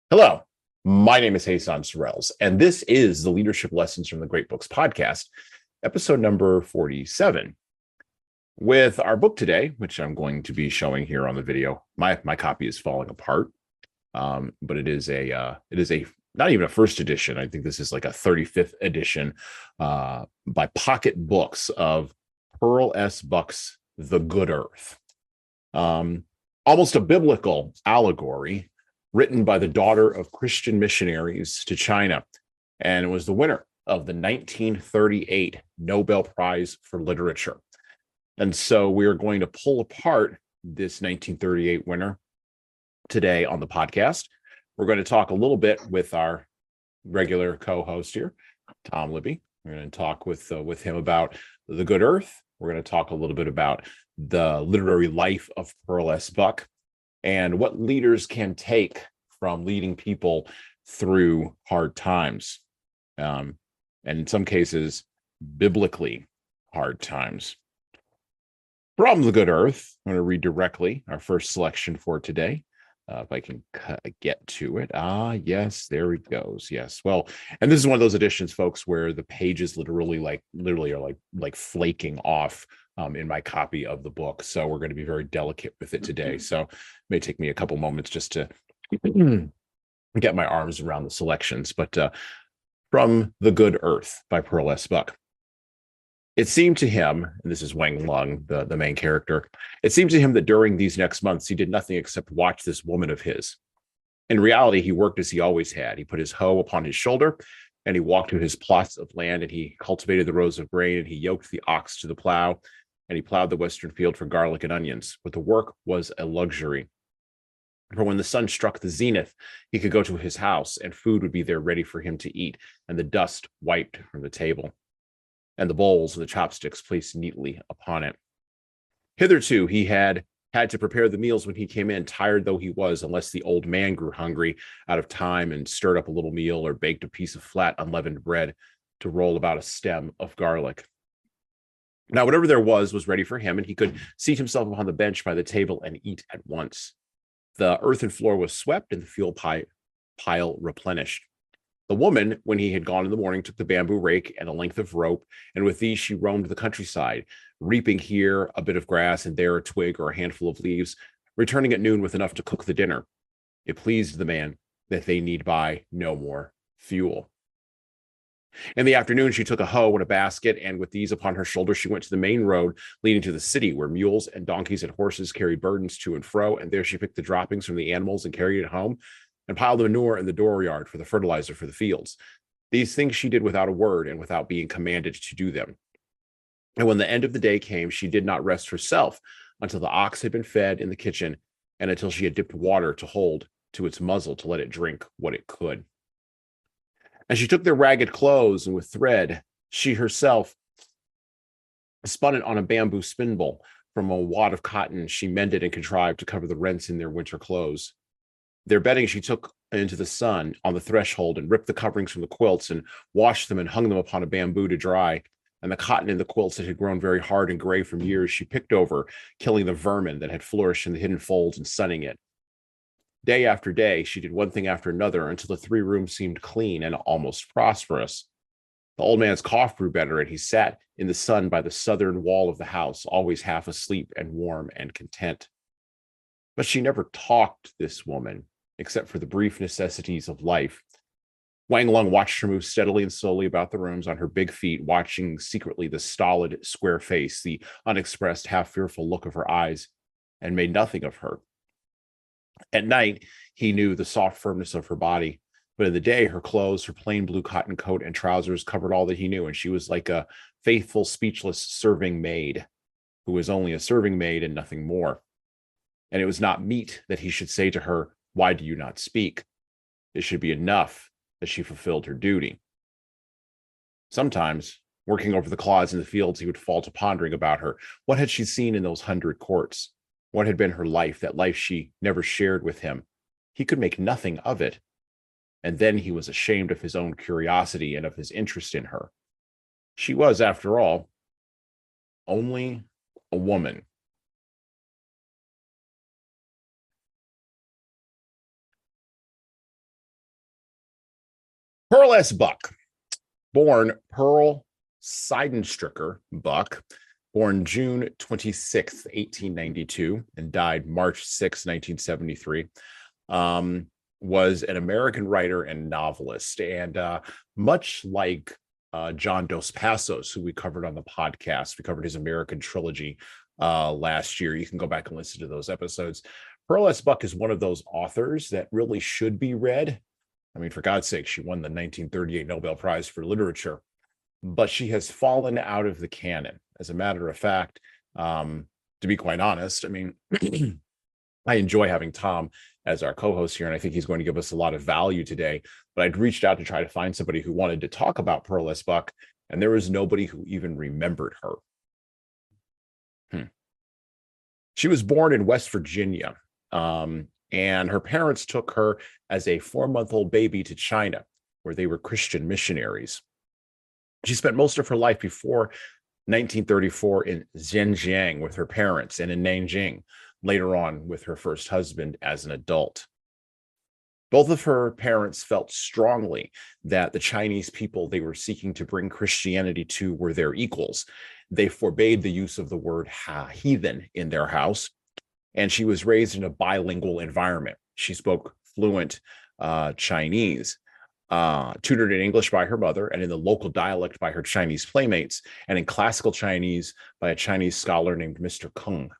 Hello, my name is Hassan Sorrells, and this is the Leadership Lessons from the Great Books podcast, episode number 47. With our book today, which I'm going to be showing here on the video, my copy is falling apart, but it is a not even a first edition. I think this is like a 35th edition by Pocket Books of Pearl S. Buck's The Good Earth. Almost a biblical allegory written by the daughter of Christian missionaries to China, and it was the winner of the 1938 Nobel Prize for Literature. And so we are going to pull apart this 1938 winner today on the podcast. We're going to talk a little bit with our regular co-host here, Tom Libby. We're going to talk with him about The Good Earth. We're going to talk a little bit about the literary life of Pearl S. Buck and what leaders can take from leading people through hard times, and in some cases, biblically hard times. From The Good Earth, I'm going to read directly our first selection for today. If I can get to it. Yes, there it goes. Yes. Well, and this is one of those editions, folks, where the pages literally are like flaking off in my copy of the book. So we're going to be very delicate with it today. So it may take me a couple moments just to get my arms around the selections. But from The Good Earth by Pearl S. Buck. It seemed to him, and this is Wang Lung, the main character, it seemed to him that during these next months, he did nothing except watch this woman of his. In reality, he worked as he always had. He put his hoe upon his shoulder, and he walked to his plots of land, and he cultivated the rows of grain, and he yoked the ox to the plow, and he plowed the western field for garlic and onions. But the work was a luxury. For when the sun struck the zenith, he could go to his house, and food would be there ready for him to eat, and the dust wiped from the table, and the bowls and the chopsticks placed neatly upon it. Hitherto, he had to prepare the meals when he came in, tired though he was, unless the old man grew hungry out of time and stirred up a little meal or baked a piece of flat, unleavened bread to roll about a stem of garlic. Now, whatever there was ready for him, and he could seat himself upon the bench by the table and eat at once. The earthen floor was swept and the fuel pile replenished. The woman, when he had gone in the morning, took the bamboo rake and a length of rope, and with these she roamed the countryside, reaping here a bit of grass and there a twig or a handful of leaves, returning at noon with enough to cook the dinner. It pleased the man that they need buy no more fuel. In the afternoon, she took a hoe and a basket, and with these upon her shoulder, she went to the main road leading to the city, where mules and donkeys and horses carried burdens to and fro, and there she picked the droppings from the animals and carried it home, and piled the manure in the dooryard for the fertilizer for the fields. These things she did without a word and without being commanded to do them. And when the end of the day came, she did not rest herself until the ox had been fed in the kitchen and until she had dipped water to hold to its muzzle to let it drink what it could. And she took their ragged clothes, and with thread, she herself spun it on a bamboo spindle. From a wad of cotton, she mended and contrived to cover the rents in their winter clothes. Their bedding she took into the sun on the threshold and ripped the coverings from the quilts and washed them and hung them upon a bamboo to dry. And the cotton in the quilts that had grown very hard and gray from years she picked over, killing the vermin that had flourished in the hidden folds and sunning it. Day after day, she did one thing after another until the 3 rooms seemed clean and almost prosperous. The old man's cough grew better, and he sat in the sun by the southern wall of the house, always half asleep and warm and content. But she never talked, this woman, except for the brief necessities of life. Wang Lung watched her move steadily and slowly about the rooms on her big feet, watching secretly the stolid, square face, the unexpressed, half-fearful look of her eyes, and made nothing of her. At night, he knew the soft firmness of her body, but in the day, her clothes, her plain blue cotton coat and trousers covered all that he knew, and she was like a faithful, speechless serving maid, who was only a serving maid and nothing more. And it was not meet that he should say to her, "Why do you not speak?" It should be enough that she fulfilled her duty. Sometimes, working over the clods in the fields, he would fall to pondering about her. What had she seen in those 100 courts? What had been her life, that life she never shared with him? He could make nothing of it. And then he was ashamed of his own curiosity and of his interest in her. She was, after all, only a woman. Pearl S. Buck, born Pearl Seidenstricker Buck, born June 26th, 1892, and died March 6, 1973, was an American writer and novelist. And much like John Dos Passos, who we covered on the podcast, we covered his American trilogy last year. You can go back and listen to those episodes. Pearl S. Buck is one of those authors that really should be read. I mean, for God's sake, she won the 1938 Nobel Prize for Literature, but she has fallen out of the canon. As a matter of fact, to be quite honest, I mean, I enjoy having Tom as our co-host here, and I think he's going to give us a lot of value today. But I'd reached out to try to find somebody who wanted to talk about Pearl S. Buck, and there was nobody who even remembered her. She was born in West Virginia, and her parents took her as a 4-month-old baby to China, where they were Christian missionaries. She spent most of her life before 1934 in Xinjiang with her parents, and in Nanjing later on with her first husband as an adult. Both of her parents felt strongly that the Chinese people they were seeking to bring Christianity to were their equals. They forbade the use of the word heathen in their house, and she was raised in a bilingual environment. She spoke fluent Chinese, tutored in English by her mother, and in the local dialect by her Chinese playmates, and in classical Chinese by a Chinese scholar named Mr. Kung.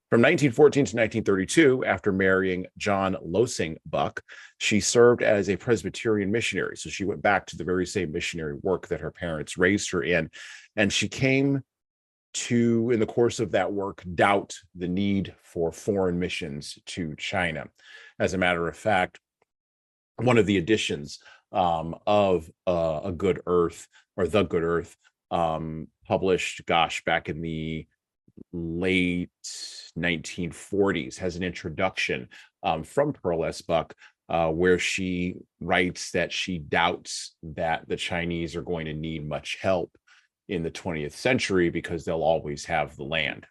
From 1914 to 1932, after marrying John Losing Buck, she served as a Presbyterian missionary. So she went back to the very same missionary work that her parents raised her in. And she came to, in the course of that work, doubt the need for foreign missions to China. As a matter of fact, one of the editions of A Good Earth, or The Good Earth, published, back in the late 1940s, has an introduction from Pearl S. Buck, where she writes that she doubts that the Chinese are going to need much help in the 20th century because they'll always have the land.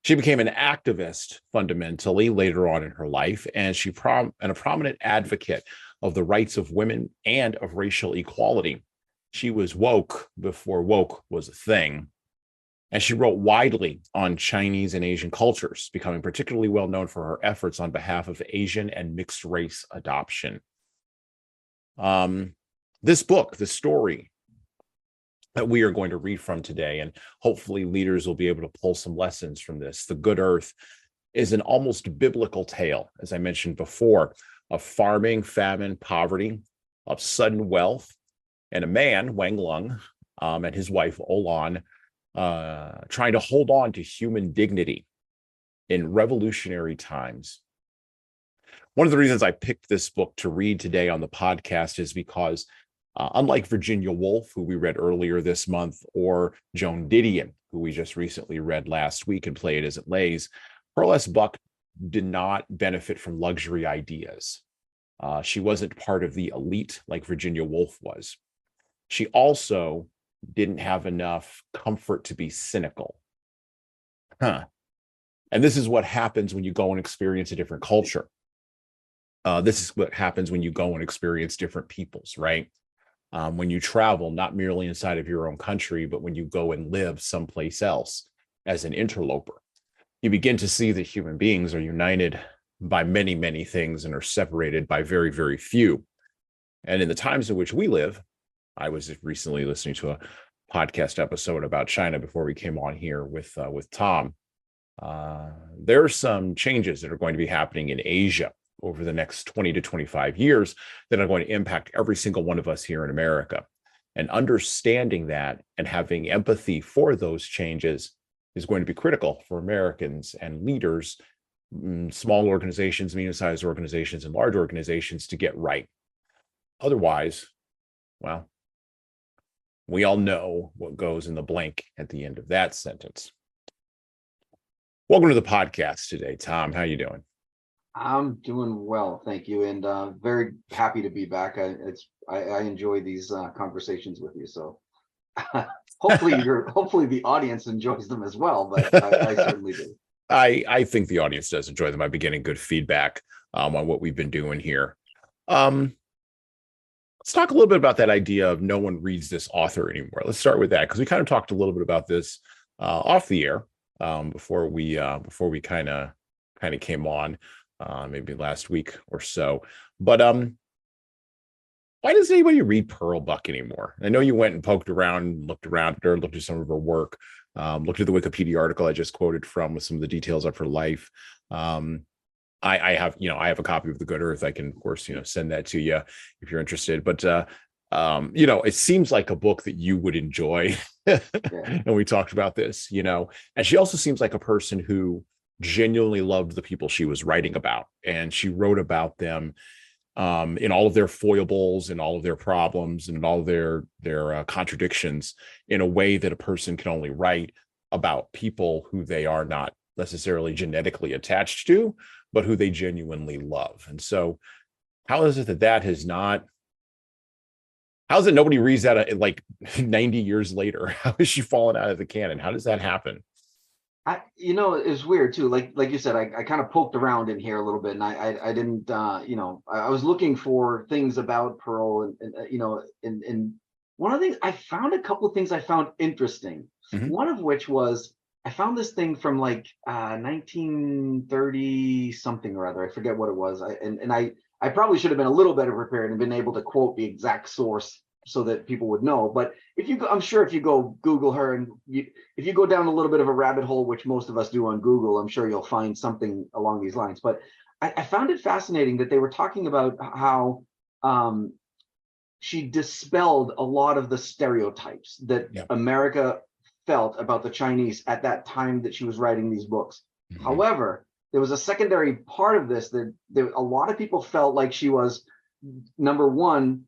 She became an activist fundamentally later on in her life, and a prominent advocate of the rights of women and of racial equality. She was woke before woke was a thing, and she wrote widely on Chinese and Asian cultures, becoming particularly well known for her efforts on behalf of Asian and mixed race adoption. This book, the story that we are going to read from today, and hopefully leaders will be able to pull some lessons from this. The Good Earth is an almost biblical tale, as I mentioned before, of farming, famine, poverty, of sudden wealth, and a man, Wang Lung, and his wife, Olan, trying to hold on to human dignity in revolutionary times. One of the reasons I picked this book to read today on the podcast is because unlike Virginia Woolf, who we read earlier this month, or Joan Didion, who we just recently read last week and Play It As It Lays, Pearl S. Buck did not benefit from luxury ideas. She wasn't part of the elite like Virginia Woolf was. She also didn't have enough comfort to be cynical. And this is what happens when you go and experience a different culture. This is what happens when you go and experience different peoples, right? When you travel, not merely inside of your own country, but when you go and live someplace else as an interloper, you begin to see that human beings are united by many, many things and are separated by very, very few. And in the times in which we live, I was recently listening to a podcast episode about China before we came on here with Tom. There are some changes that are going to be happening in Asia over the next 20 to 25 years that are going to impact every single one of us here in America. And understanding that and having empathy for those changes is going to be critical for Americans and leaders, small organizations, medium-sized organizations, and large organizations to get right. Otherwise, well, we all know what goes in the blank at the end of that sentence. Welcome to the podcast today, Tom. How you doing? I'm doing well, thank you, and very happy to be back. I enjoy these conversations with you, so hopefully the audience enjoys them as well. But I certainly do. I think the audience does enjoy them. I've been getting good feedback on what we've been doing here. Um, let's talk a little bit about that idea of no one reads this author anymore. Let's start with that because we kind of talked a little bit about this off the air before we kind of came on maybe last week or so. But why does anybody read Pearl Buck anymore? I know you went and poked around, looked around at her, looked at some of her work, looked at the Wikipedia article I just quoted from with some of the details of her life. I have, I have a copy of The Good Earth. I can, of course, send that to you if you're interested. But it seems like a book that you would enjoy. And we talked about this, and she also seems like a person who genuinely loved the people she was writing about, and she wrote about them in all of their foibles and all of their problems and all of their contradictions in a way that a person can only write about people who they are not necessarily genetically attached to, but who they genuinely love. And so how is it that has not, how is it nobody reads that like 90 years later? How is she fallen out of the canon? How does that happen? It's weird too. Like you said, I kind of poked around in here a little bit, and I didn't, I was looking for things about Pearl, and one of the things I found, a couple of things I found interesting. Mhm. One of which was I found this thing from like 1930 something or other. I forget what it was. I probably should have been a little better prepared and been able to quote the exact source so that people would know. But I'm sure if you go Google her and if you go down a little bit of a rabbit hole, which most of us do on Google, I'm sure you'll find something along these lines. But I found it fascinating that they were talking about how she dispelled a lot of the stereotypes that America felt about the Chinese at that time that she was writing these books. Mm-hmm. However, there was a secondary part of this that a lot of people felt like she was, number one,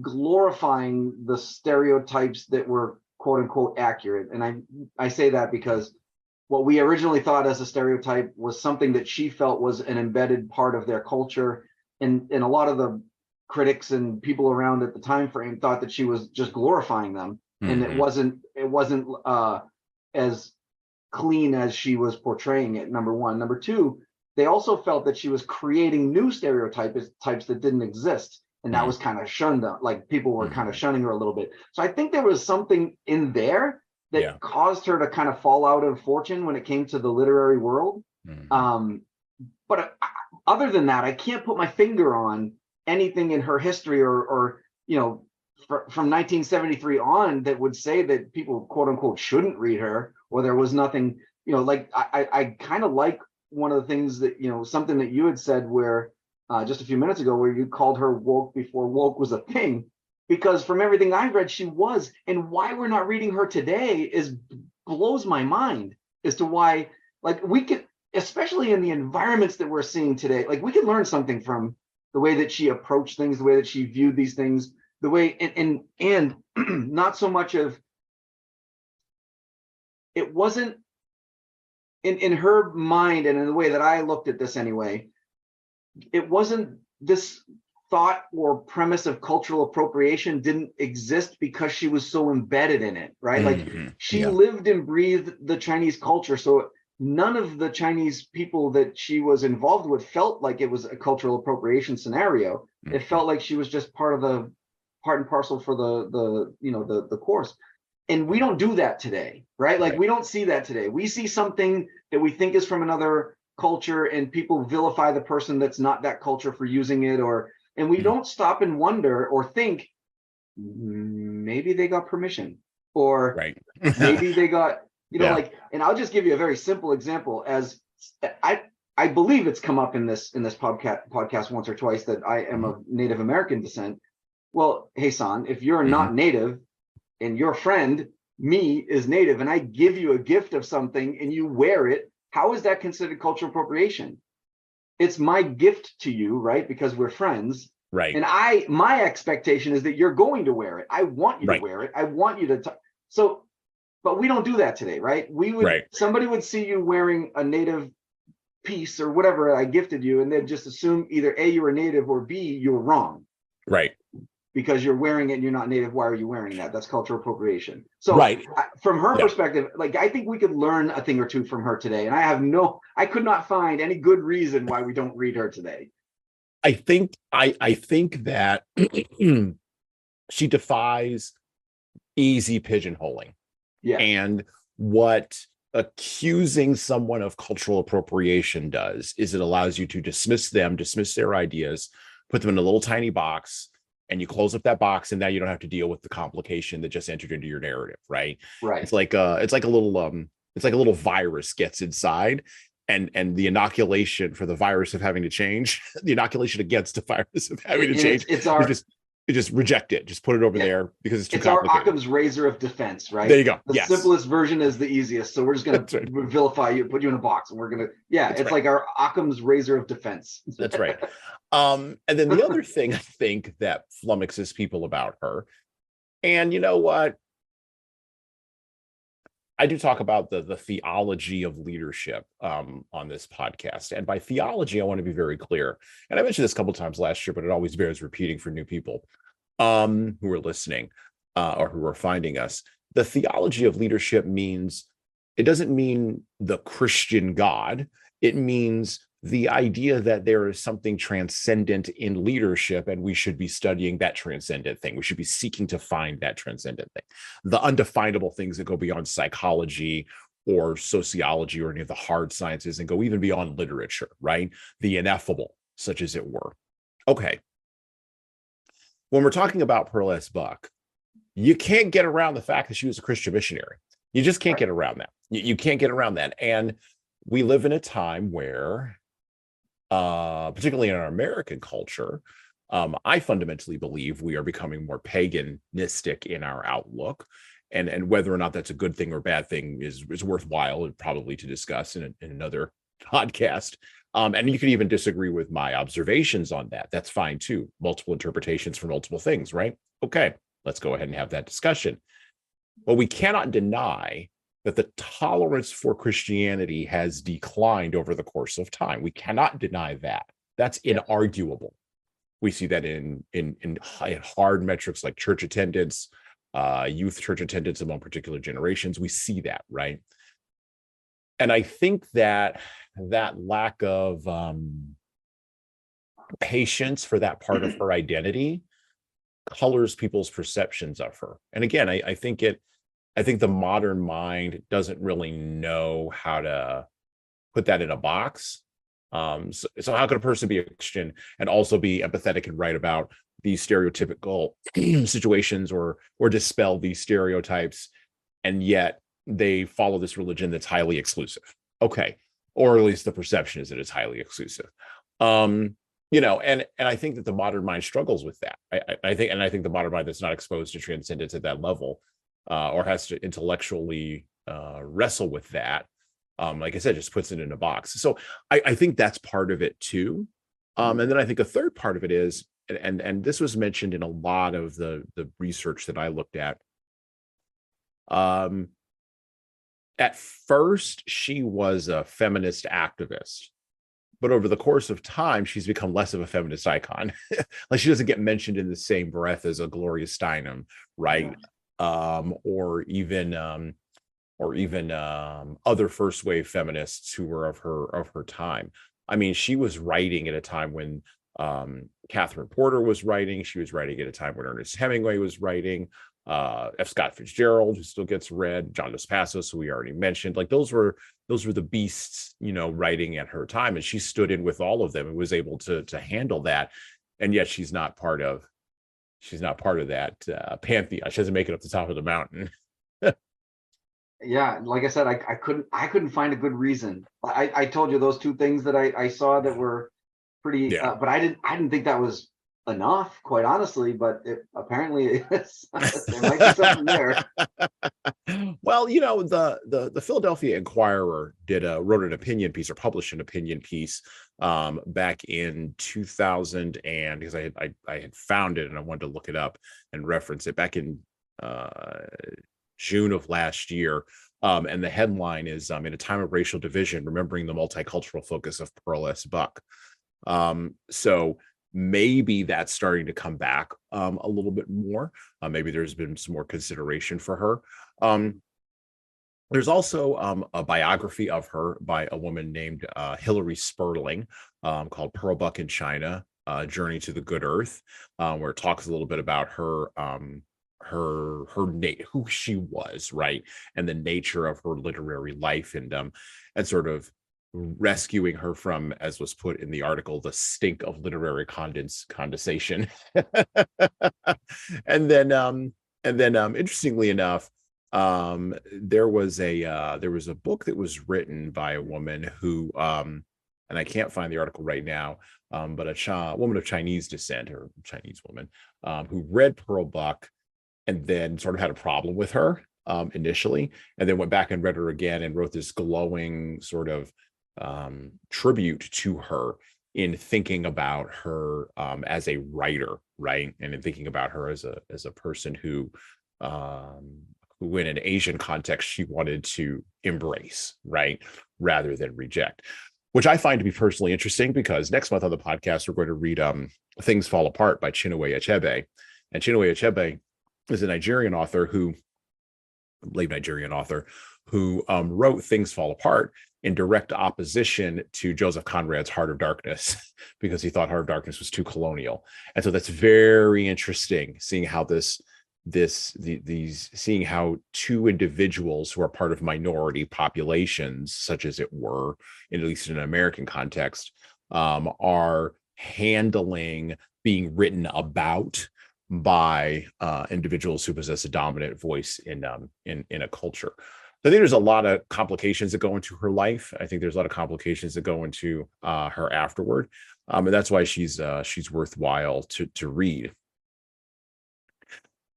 glorifying the stereotypes that were quote unquote accurate. And I say that because what we originally thought as a stereotype was something that she felt was an embedded part of their culture. And a lot of the critics and people around at the time frame thought that she was just glorifying them. And it wasn't as clean as she was portraying it, number one. Number two, they also felt that she was creating new stereotypes that didn't exist. And that was kind of shunned, like people were kind of shunning her a little bit. So I think there was something in there that caused her to kind of fall out of fortune when it came to the literary world. But other than that, I can't put my finger on anything in her history or from 1973 on that would say that people quote unquote shouldn't read her, or there was nothing, like I kind of like one of the things that, something that you had said where just a few minutes ago, where you called her woke before woke was a thing, because from everything I've read, she was. And why we're not reading her today blows my mind as to why, like, we could, especially in the environments that we're seeing today, like we could learn something from the way that she approached things, the way that she viewed these things, the way, and not so much of, it wasn't in her mind, and in the way that I looked at this anyway, it wasn't this thought or premise of cultural appropriation didn't exist because she was so embedded in it, right? Like she lived and breathed the Chinese culture. So none of the Chinese people that she was involved with felt like it was a cultural appropriation scenario. It felt like she was just part and parcel for the course. And we don't do that today, right? Like we don't see that today. We see something that we think is from another culture and people vilify the person that's not that culture for using it, and we don't stop and wonder or think maybe they got permission, or maybe they got, like, and I'll just give you a very simple example. As I believe it's come up in this podcast once or twice that I am of Native American descent. Well, hey, son, if you're not Native and your friend, me, is Native, and I give you a gift of something and you wear it, how is that considered cultural appropriation? It's my gift to you, right? Because we're friends. Right. And my expectation is that you're going to wear it. I want you to wear it. I want you to. But we don't do that today, right? Somebody would see you wearing a Native piece or whatever I gifted you, and they'd just assume either A, you were Native, or B, you were wrong. Right. Because you're wearing it and you're not Native, why are you wearing that? That's cultural appropriation. So from her perspective, like, I think we could learn a thing or two from her today. And I could not find any good reason why we don't read her today. I think that she defies easy pigeonholing. Yes. And what accusing someone of cultural appropriation does is it allows you to dismiss them, dismiss their ideas, put them in a little tiny box, and you close up that box, and now you don't have to deal with the complication that just entered into your narrative, right? Right. It's like a little virus gets inside, and the inoculation for the virus of having to change, the inoculation against the virus of having to change It's is our just reject it, just put it over yeah, there because it's too it's our complicated. Occam's razor of defense, There right? you go. The Yes, simplest version is the easiest. So we're just gonna that's right. vilify you, put you in a box, and we're gonna That's it's right. like our Occam's razor of defense. That's right. And then the other thing I think that flummoxes people about her, and you know what? I do talk about the theology of leadership on this podcast. And by theology, I want to be very clear. And I mentioned this a couple of times last year, but it always bears repeating for new people who are listening or who are finding us. The theology of leadership means it doesn't mean the Christian God. It means the idea that there is something transcendent in leadership, and we should be studying that transcendent thing. We should be seeking to find that transcendent thing, the undefinable things that go beyond psychology or sociology or any of the hard sciences and go even beyond literature, right? The ineffable, such as it were. Okay. When we're talking about Pearl S. Buck, you can't get around the fact that she was a Christian missionary. You just can't get around that. You can't get around that. And we live in a time where, particularly in our American culture, I fundamentally believe we are becoming more paganistic in our outlook. And whether or not that's a good thing or bad thing is worthwhile and probably to discuss in another podcast. And you can even disagree with my observations on that. That's fine too. Multiple interpretations for multiple things, right? Okay, let's go ahead and have that discussion. Well, we cannot deny that the tolerance for Christianity has declined over the course of time. We cannot deny that. That's inarguable. We see that in hard metrics like church attendance, youth church attendance among particular generations. We see that, right? And I think that lack of patience for that part of her identity colors people's perceptions of her. And again, I think the modern mind doesn't really know how to put that in a box. So how could a person be a Christian and also be empathetic and write about these stereotypical situations or dispel these stereotypes, and yet they follow this religion that's highly exclusive? Okay, or at least the perception is that it's highly exclusive. And I think that the modern mind struggles with that. I think the modern mind that's not exposed to transcendence at that level, or has to intellectually wrestle with that, like I said, just puts it in a box. So I think that's part of it too. And then I think a third part of it is, and this was mentioned in a lot of the research that I looked at. At first, she was a feminist activist, but over the course of time, she's become less of a feminist icon. Like she doesn't get mentioned in the same breath as a Gloria Steinem, right? Or even other first wave feminists who were of her time. I mean, she was writing at a time when Catherine Porter was writing. She was writing at a time when Ernest Hemingway was writing. F. Scott Fitzgerald, who still gets read, John Dos Passos, who we already mentioned. Like those were the beasts, writing at her time, and she stood in with all of them and was able to handle that. And yet she's not part of that pantheon. She doesn't make it up the top of the mountain. Yeah, like I said, I couldn't find a good reason. I told you those two things that I saw that were pretty, but I didn't think that was enough, quite honestly. But apparently it is. There might be something there. Well, the Philadelphia Inquirer wrote an opinion piece or published an opinion piece back in 2000, and because I had found it and I wanted to look it up and reference it back in June of last year. And the headline is in a time of racial division, remembering the multicultural focus of Pearl S. Buck. So maybe that's starting to come back a little bit more. Maybe there's been some more consideration for her. There's also a biography of her by a woman named Hilary Sperling called Pearl Buck in China, Journey to the Good Earth, where it talks a little bit about her who she was, right, and the nature of her literary life, and sort of rescuing her from, as was put in the article, the stink of literary condensation. and then interestingly enough, there was a book that was written by a woman who, and I can't find the article right now, but a woman of Chinese descent, or Chinese woman, who read Pearl Buck and then sort of had a problem with her initially, and then went back and read her again and wrote this glowing sort of tribute to her, in thinking about her as a writer, right, and in thinking about her as a person who in an Asian context she wanted to embrace, right, rather than reject, which I find to be personally interesting, because next month on the podcast we're going to read Things Fall Apart by Chinua Achebe. And Chinua Achebe is a Nigerian author who wrote Things Fall Apart in direct opposition to Joseph Conrad's Heart of Darkness, because he thought Heart of Darkness was too colonial. And so that's very interesting, seeing how seeing how two individuals who are part of minority populations, such as it were, at least in an American context, are handling being written about by individuals who possess a dominant voice in a culture. So I think there's a lot of complications that go into her life. I think there's a lot of complications that go into her afterward, and that's why she's worthwhile to read.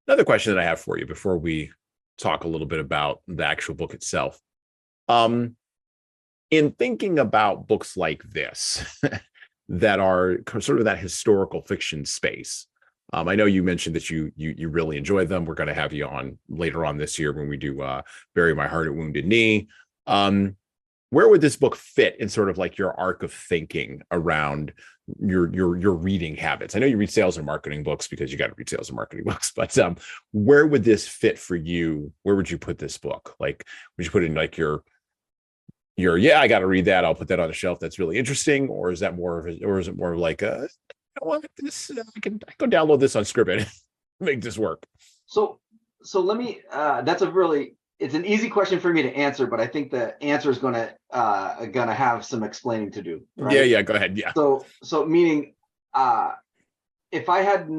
Another question that I have for you before we talk a little bit about the actual book itself. In thinking about books like this that are sort of that historical fiction space, I know you mentioned that you really enjoy them. We're going to have you on later on this year when we do Bury My Heart at Wounded Knee. Where would this book fit in sort of like your arc of thinking around your reading habits? I know you read sales and marketing books because you got to read sales and marketing books, but where would this fit for you? Where would you put this book? Like, would you put it in like your yeah, I got to read that, I'll put that on a shelf, that's really interesting, or is that more of or is it more like you know what, this I can go download this on Scribd, make this work? So let me. It's an easy question for me to answer, but I think the answer is gonna have some explaining to do. Right? Yeah, go ahead. Yeah. So meaning, if I had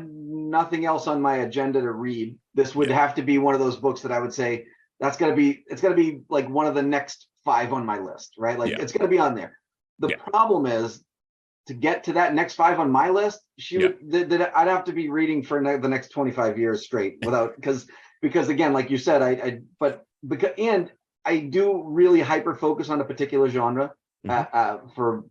nothing else on my agenda to read, this would have to be one of those books that I would say it's gonna be like one of the next 5 on my list, right? Like it's gonna be on there. The problem is, to get to that next 5 on my list, I'd have to be reading for the next 25 years straight without, because again, like you said, and I do really hyper focus on a particular genre for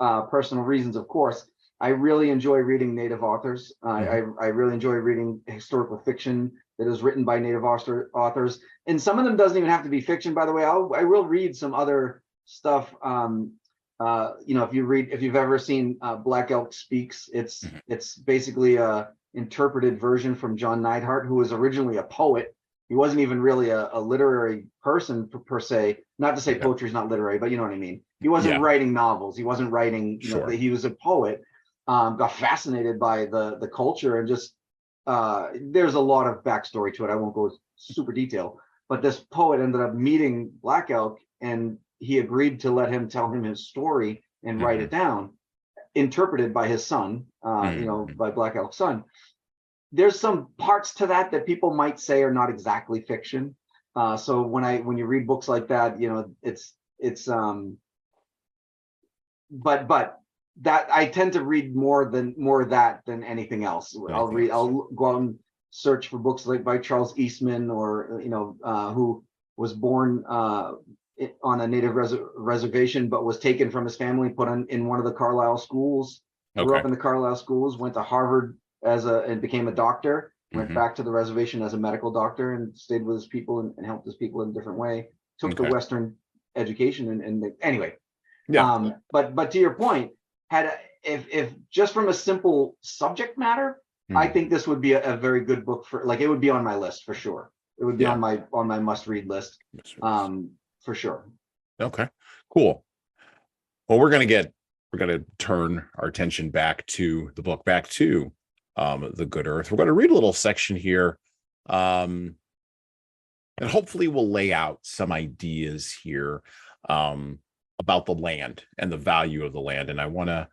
personal reasons, of course. I really enjoy reading Native authors. I really enjoy reading historical fiction that is written by Native authors, and some of them doesn't even have to be fiction, by the way. I will read some other stuff. If you've ever seen Black Elk Speaks, it's basically a interpreted version from John Neidhart, who was originally a poet. He wasn't even really a literary person per se. Not to say poetry is not literary, but you know what I mean. He wasn't writing novels. He wasn't writing. He was a poet. Got fascinated by the culture, and just there's a lot of backstory to it. I won't go super detailed, but this poet ended up meeting Black Elk, and he agreed to let him tell him his story and write it down, interpreted by his son, by Black Elk's son. There's some parts to that people might say are not exactly fiction. So when you read books like that, but that I tend to read more of that than anything else. I'll go out and search for books like by Charles Eastman, or who was born on a Native reservation, but was taken from his family, put in one of the Carlisle schools, grew up in the Carlisle schools, went to Harvard and became a doctor, went back to the reservation as a medical doctor, and stayed with his people and helped his people in a different way, took the Western education anyway. But to your point, if just from a simple subject matter, I think this would be a very good book it would be on my list for sure. It would be on my must read list. For sure. Okay, cool. Well, we're going to get we're going to turn our attention back to the book, back to the Good Earth. We're going to read a little section here, and hopefully we'll lay out some ideas here about the land and the value of the land. And I want to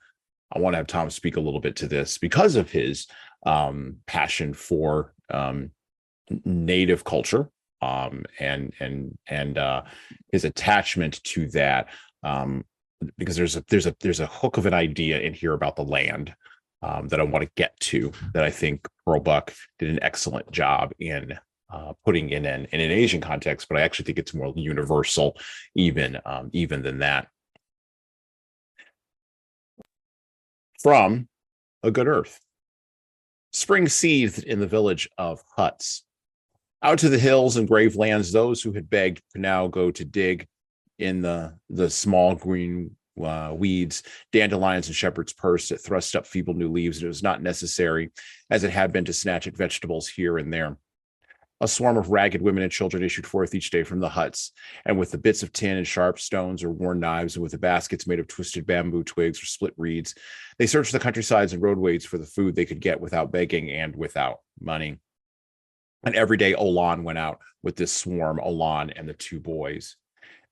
have Tom speak a little bit to this because of his passion for native culture, and his attachment to that, because there's a hook of an idea in here about the land that I want to get to, that I think Pearl Buck did an excellent job in putting in an Asian context, but I actually think it's more universal even than that. From A Good Earth. Spring seethed in the village of huts. Out to the hills and grave lands, those who had begged could now go to dig in the small green weeds, dandelions, and shepherd's purse that thrust up feeble new leaves, and it was not necessary, as it had been, to snatch at vegetables here and there. A swarm of ragged women and children issued forth each day from the huts, and with the bits of tin and sharp stones or worn knives, and with the baskets made of twisted bamboo twigs or split reeds, they searched the countrysides and roadways for the food they could get without begging and without money. And every day Olan went out with this swarm, Olan and the two boys.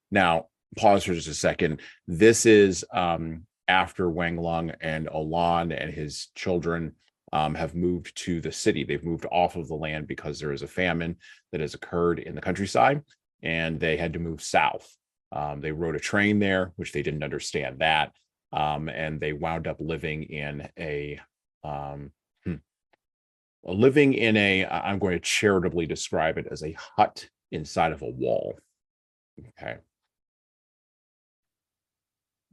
Now, pause for just a second. This is after Wanglung and Olan and his children have moved to the city. They've moved off of the land because there is a famine that has occurred in the countryside, and they had to move south. They rode a train there, which they didn't understand that, and they wound up living in I'm going to charitably describe it as a hut inside of a wall. Okay.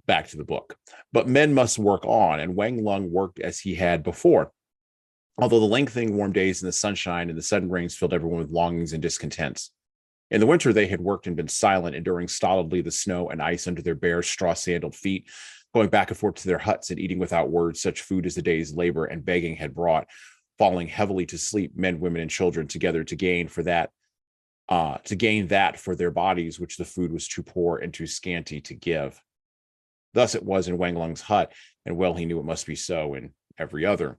Back to the book. But men must work on, and Wanglung worked as he had before. Although the lengthening warm days and the sunshine and the sudden rains filled everyone with longings and discontents. In the winter, they had worked and been silent, enduring stolidly the snow and ice under their bare, straw-sandaled feet, going back and forth to their huts and eating without words such food as the day's labor and begging had brought, falling heavily to sleep, men, women, and children together to gain that for their bodies, which the food was too poor and too scanty to give. Thus it was in Wanglung's hut, and well he knew it must be so in every other.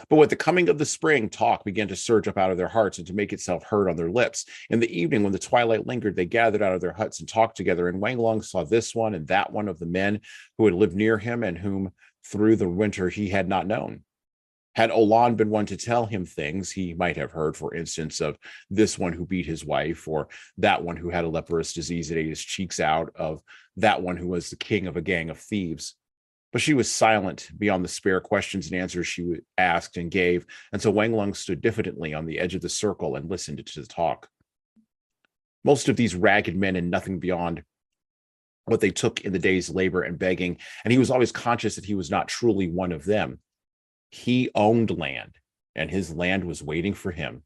But with the coming of the spring, talk began to surge up out of their hearts and to make itself heard on their lips. In the evening, when the twilight lingered, they gathered out of their huts and talked together, and Wanglung saw this one and that one of the men who had lived near him and whom through the winter he had not known. Had Olan been one to tell him things, he might have heard, for instance, of this one who beat his wife, or that one who had a leprous disease that ate his cheeks out, of that one who was the king of a gang of thieves. But she was silent beyond the spare questions and answers she asked and gave, and so Wanglung stood diffidently on the edge of the circle and listened to the talk. Most of these ragged men had nothing beyond what they took in the day's labor and begging, and he was always conscious that he was not truly one of them. He owned land, and his land was waiting for him.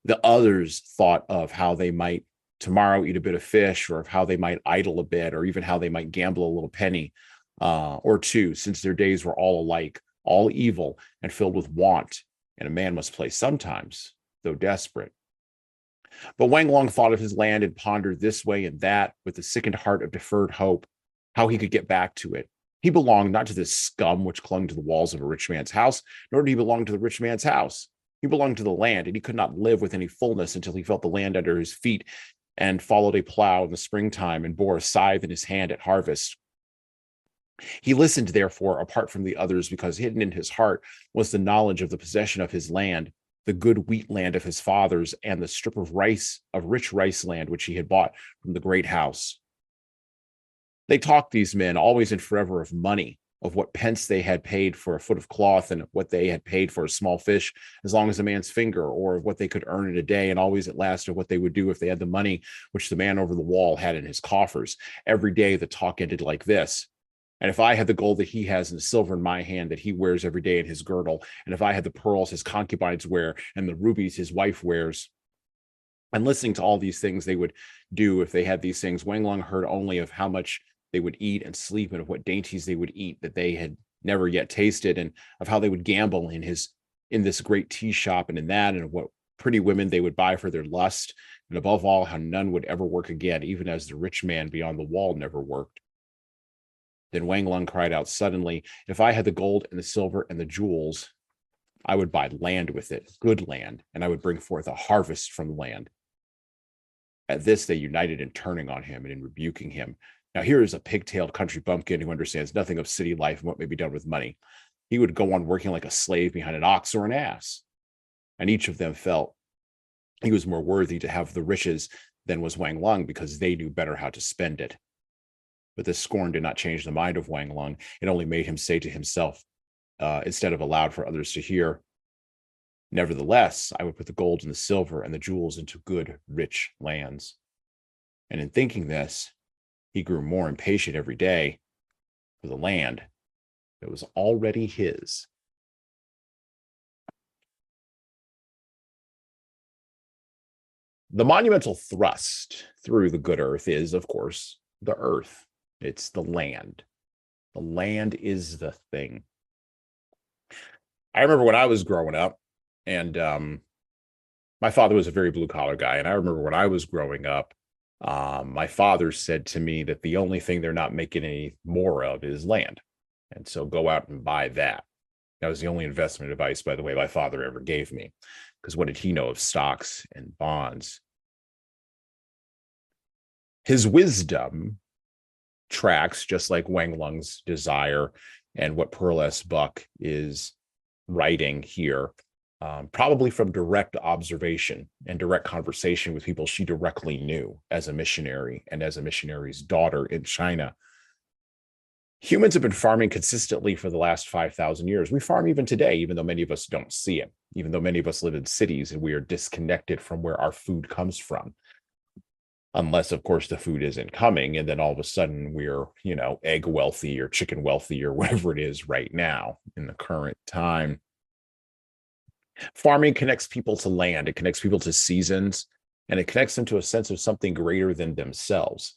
The others thought of how they might tomorrow eat a bit of fish, or of how they might idle a bit, or even how they might gamble a little penny or two, since their days were all alike, all evil and filled with want, and a man must play sometimes, though desperate. But Wanglung thought of his land and pondered this way and that with the sickened heart of deferred hope, how he could get back to it. He belonged not to this scum which clung to the walls of a rich man's house, nor did he belong to the rich man's house. He belonged to the land, and he could not live with any fullness until he felt the land under his feet and followed a plow in the springtime and bore a scythe in his hand at harvest. He listened, therefore, apart from the others, because hidden in his heart was the knowledge of the possession of his land, the good wheat land of his fathers, and the strip of rich rice land which he had bought from the great house. They talked, these men, always and forever, of money, of what pence they had paid for a foot of cloth, and what they had paid for a small fish as long as a man's finger, or of what they could earn in a day, and always at last of what they would do if they had the money which the man over the wall had in his coffers. Every day the talk ended like this: and if I had the gold that he has and the silver in my hand that he wears every day in his girdle, and if I had the pearls his concubines wear and the rubies his wife wears. And listening to all these things they would do if they had these things, Wanglung heard only of how much they would eat and sleep, and of what dainties they would eat that they had never yet tasted, and of how they would gamble in this great tea shop and in that, and of what pretty women they would buy for their lust, and above all, how none would ever work again, even as the rich man beyond the wall never worked. Then Wang Lung cried out suddenly, if I had the gold and the silver and the jewels, I would buy land with it, good land, and I would bring forth a harvest from the land. At this, they united in turning on him and in rebuking him. Now, here is a pig-tailed country bumpkin who understands nothing of city life and what may be done with money. He would go on working like a slave behind an ox or an ass. And each of them felt he was more worthy to have the riches than was Wang Lung because they knew better how to spend it. But this scorn did not change the mind of Wang Lung. It only made him say to himself, instead of aloud for others to hear, nevertheless, I would put the gold and the silver and the jewels into good, rich lands. And in thinking this, he grew more impatient every day for the land that was already his. The monumental thrust through the good earth is, of course, the earth. It's the land. The land is the thing. I remember when I was growing up, and my father was a very blue collar guy. And I remember when I was growing up, my father said to me that the only thing they're not making any more of is land. And so go out and buy that. That was the only investment advice, by the way, my father ever gave me. Because what did he know of stocks and bonds? His wisdom tracks, just like Wang Lung's desire and what Pearl S. Buck is writing here, probably from direct observation and direct conversation with people she directly knew as a missionary and as a missionary's daughter in China. Humans have been farming consistently for the last 5,000 years. We farm even today, even though many of us don't see it, even though many of us live in cities and we are disconnected from where our food comes from. Unless, of course, the food isn't coming. And then all of a sudden we're, egg wealthy or chicken wealthy or whatever it is right now in the current time. Farming connects people to land. It connects people to seasons, and it connects them to a sense of something greater than themselves.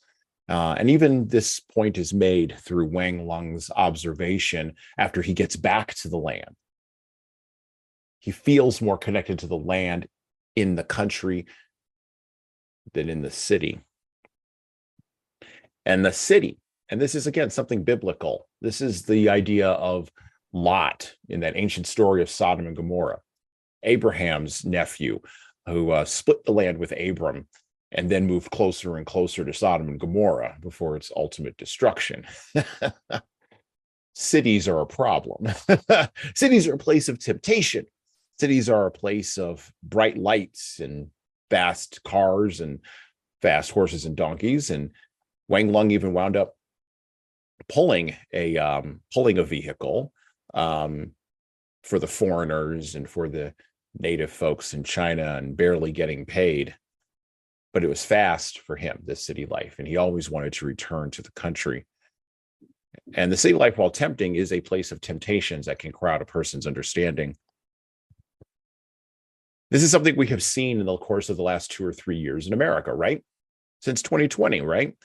And even this point is made through Wang Lung's observation after he gets back to the land. He feels more connected to the land in the country than in the city. And the city, and this is, again, something biblical. This is the idea of Lot in that ancient story of Sodom and Gomorrah, Abraham's nephew who split the land with Abram and then moved closer and closer to Sodom and Gomorrah before its ultimate destruction. Cities are a problem. Cities are a place of temptation. Cities are a place of bright lights and fast cars and fast horses and donkeys. And Wang Lung even wound up pulling a vehicle for the foreigners and for the native folks in China and barely getting paid. But it was fast for him, this city life, and he always wanted to return to the country. And the city life, while tempting, is a place of temptations that can crowd a person's understanding. This is something we have seen in the course of the last 2 or 3 years in America, right? Since 2020, right?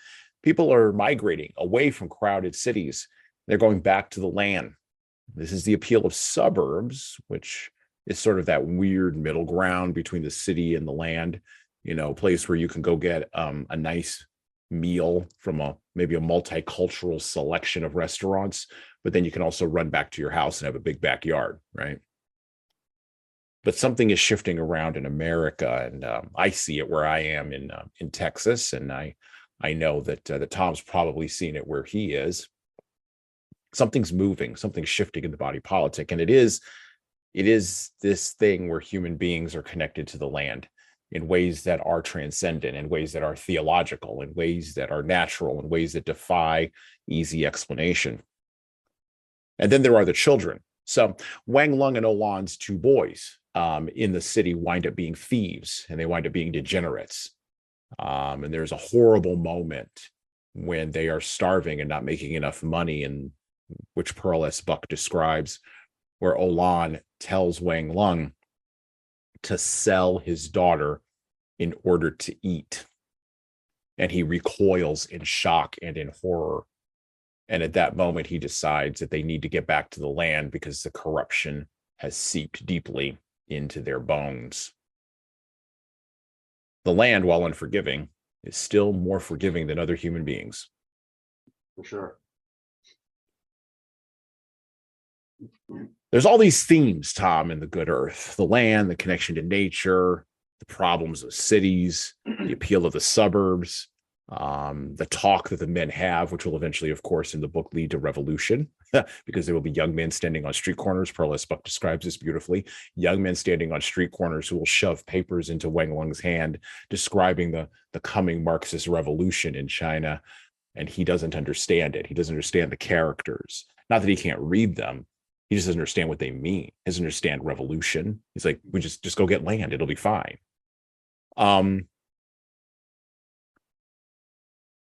People are migrating away from crowded cities. They're going back to the land. This is the appeal of suburbs, which is sort of that weird middle ground between the city and the land, a place where you can go get a nice meal from maybe a multicultural selection of restaurants, but then you can also run back to your house and have a big backyard, right? But something is shifting around in America, and I see it where I am in Texas, and I know that Tom's probably seen it where he is. Something's moving, something's shifting in the body politic, and it is this thing where human beings are connected to the land in ways that are transcendent, in ways that are theological, in ways that are natural, in ways that defy easy explanation. And then there are the children. So Wang Lung and Olan's 2 boys in the city wind up being thieves, and they wind up being degenerates. And there's a horrible moment when they are starving and not making enough money, and which Pearl S. Buck describes, where Olan tells Wang Lung to sell his daughter in order to eat. And he recoils in shock and in horror. And at that moment, he decides that they need to get back to the land because the corruption has seeped deeply into their bones. The land, while unforgiving, is still more forgiving than other human beings. For sure. There's all these themes, Tom, in The Good Earth: the land, the connection to nature, the problems of cities, the appeal of the suburbs, the talk that the men have, which will eventually, of course, in the book lead to revolution, because there will be young men standing on street corners. Pearl S. Buck describes this beautifully. Young men standing on street corners who will shove papers into Wang Lung's hand, describing the coming Marxist revolution in China. And he doesn't understand it. He doesn't understand the characters. Not that he can't read them. He just doesn't understand what they mean. He doesn't understand revolution. He's like, we just go get land. It'll be fine. I'm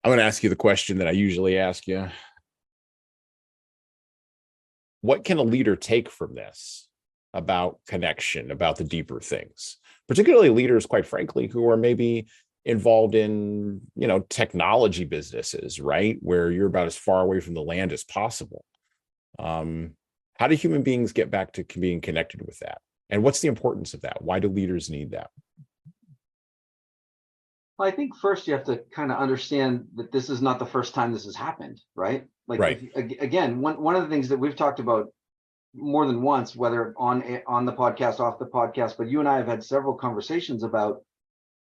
going to ask you the question that I usually ask you. What can a leader take from this about connection, about the deeper things? Particularly leaders, quite frankly, who are maybe involved in, technology businesses, right? Where you're about as far away from the land as possible. How do human beings get back to being connected with that? And what's the importance of that? Why do leaders need that? Well, I think first you have to kind of understand that this is not the first time this has happened, right? Like, right. Again, one of the things that we've talked about more than once, whether on the podcast, off the podcast, but you and I have had several conversations about,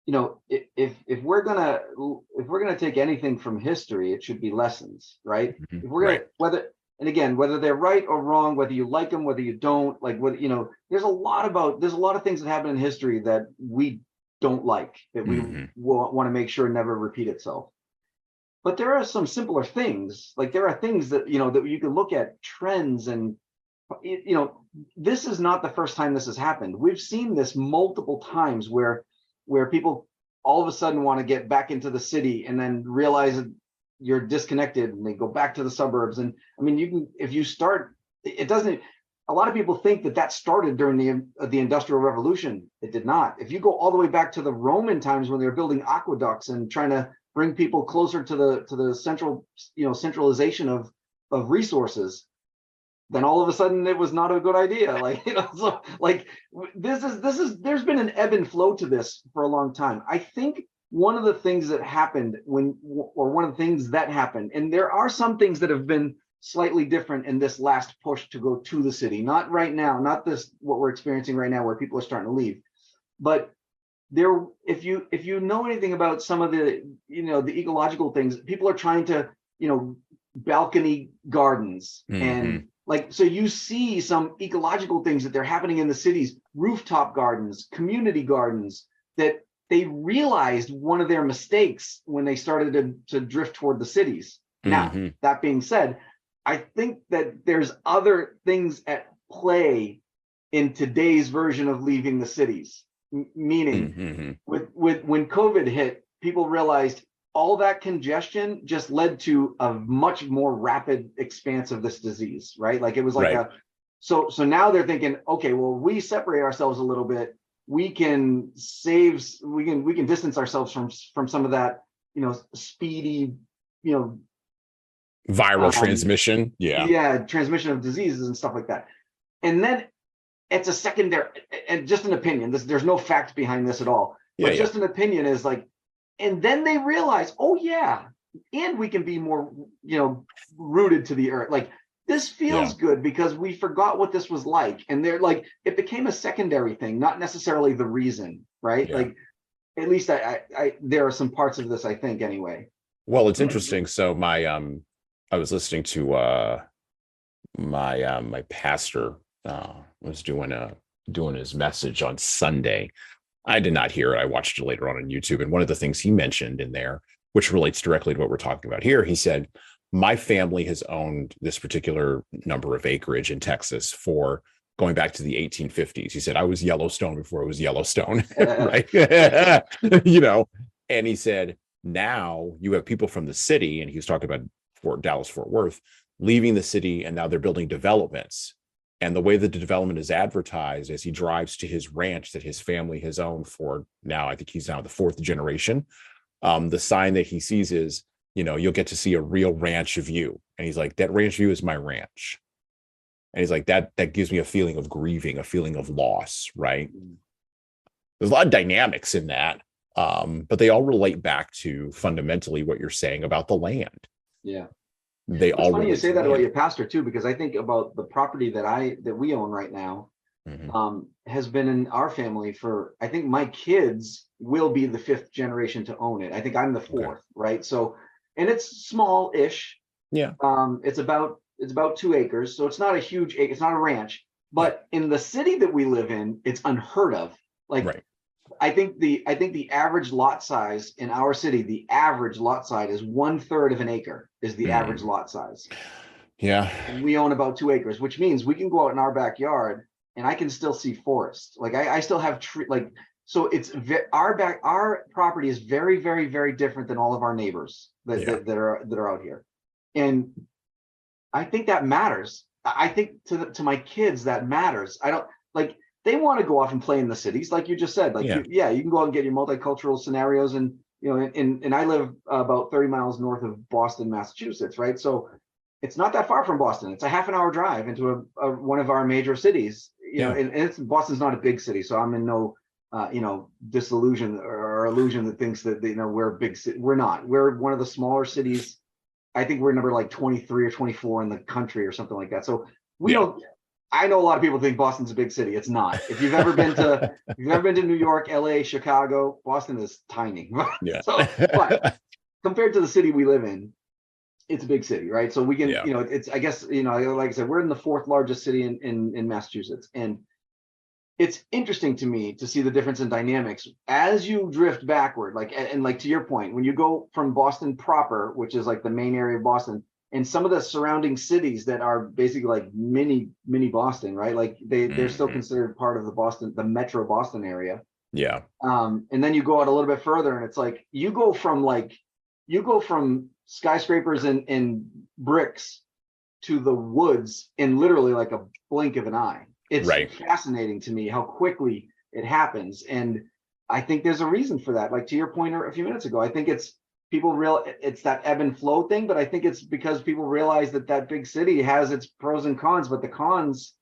if we're gonna take anything from history, it should be lessons, right? Mm-hmm. If we're gonna whether they're right or wrong, whether you like them, whether you don't, like, there's a lot of things that happen in history that we don't like, that we want to make sure never repeat itself. But there are some simpler things, like there are things that that you can look at, trends, and this is not the first time this has happened. We've seen this multiple times where people all of a sudden want to get back into the city and then realize that you're disconnected and they go back to the suburbs. And I mean, a lot of people think that started during the Industrial Revolution. It did not. If you go all the way back to the Roman times when they were building aqueducts and trying to bring people closer to the central, centralization of resources, then all of a sudden it was not a good idea. So like there's been an ebb and flow to this for a long time. I think one of the things that happened and there are some things that have been slightly different in this last push to go to the city, not right now, not what we're experiencing right now where people are starting to leave, but if you know anything about some of the the ecological things, people are trying to balcony gardens, and so you see some ecological things that they're happening in the cities, rooftop gardens, community gardens, that they realized one of their mistakes when they started to drift toward the cities. Now, that being said, I think that there's other things at play in today's version of leaving the cities. Meaning, with when COVID hit, people realized all that congestion just led to a much more rapid expanse of this disease, right? Like it was like so now they're thinking, okay, well, we separate ourselves a little bit, we can distance ourselves from some of that, speedy, viral transmission. Transmission of diseases and stuff like that. And then it's a secondary, and just an opinion, there's no fact behind this at all, but just an opinion is like, and then they realize, oh yeah, and we can be more, rooted to the earth. Like this feels good because we forgot what this was like. And they're like, it became a secondary thing, not necessarily the reason, right? Like, at least I there are some parts of this, I think, anyway. Well, it's interesting. So I was listening to my pastor was doing his message on Sunday. I did not hear it. I watched it later on YouTube. And one of the things he mentioned in there, which relates directly to what we're talking about here, he said, my family has owned this particular number of acreage in Texas for going back to the 1850s. He said, I was Yellowstone before it was Yellowstone, right? And he said, now you have people from the city, and he was talking about Dallas, Fort Worth, leaving the city, and now they're building developments. And the way that the development is advertised as he drives to his ranch that his family has owned for now, I think he's now the fourth generation. The sign that he sees is, you'll get to see a real ranch view. And he's like, that ranch view is my ranch. And he's like, that gives me a feeling of grieving, a feeling of loss, right? There's a lot of dynamics in that, but they all relate back to fundamentally what you're saying about the land. Yeah. they It's all funny you relate say to that about land. your pastor too, because I think about the property that we own right now, Mhm. has been in our family for, I think my kids will be the fifth generation to own it. I think I'm the Okay. fourth, right? So, and it's small-ish. Yeah. It's about 2 acres, so it's not a huge acre, it's not a ranch. Yeah. But in the city that we live in, it's unheard of. Like Right. I think the average lot size in our city, the average lot size is 1/3 of an acre is the average Mm. lot size. Yeah. And we own about 2 acres, which means we can go out in our backyard and I can still see forest. Like I still have tree, like, so our property is very, very, very different than all of our neighbors Yeah. that are out here. And I think that matters. I think to my kids that matters. I don't like, they want to go off and play in the cities, like you just said. Like Yeah. you can go out and get your multicultural scenarios, and and I live about 30 miles north of Boston, Massachusetts, right? So it's not that far from Boston. It's a half an hour drive into one of our major cities. Yeah. And Boston's not a big city, so I'm in no disillusion or illusion that thinks that we're a big city. We're not. We're one of the smaller cities. I think we're number like 23 or 24 in the country or something like that. So we Yeah. don't. I know a lot of people think Boston's a big city. It's not. If you've ever been to New York, LA, Chicago, Boston is tiny. Yeah. So, but compared to the city we live in, it's a big city, right? So we can, Yeah. it's, I guess, like I said, we're in the fourth largest city in Massachusetts, and it's interesting to me to see the difference in dynamics as you drift backward, like, and like to your point, when you go from Boston proper, which is like the main area of Boston, and some of the surrounding cities that are basically like mini Boston, right? Like they're still Mhm. considered part of the metro Boston area. Yeah. And then you go out a little bit further, and it's like you go from skyscrapers and bricks to the woods in literally like a blink of an eye. It's Right. fascinating to me how quickly it happens. And I think there's a reason for that. Like to your point a few minutes ago, I think it's that ebb and flow thing, but I think it's because people realize that big city has its pros and cons, but the cons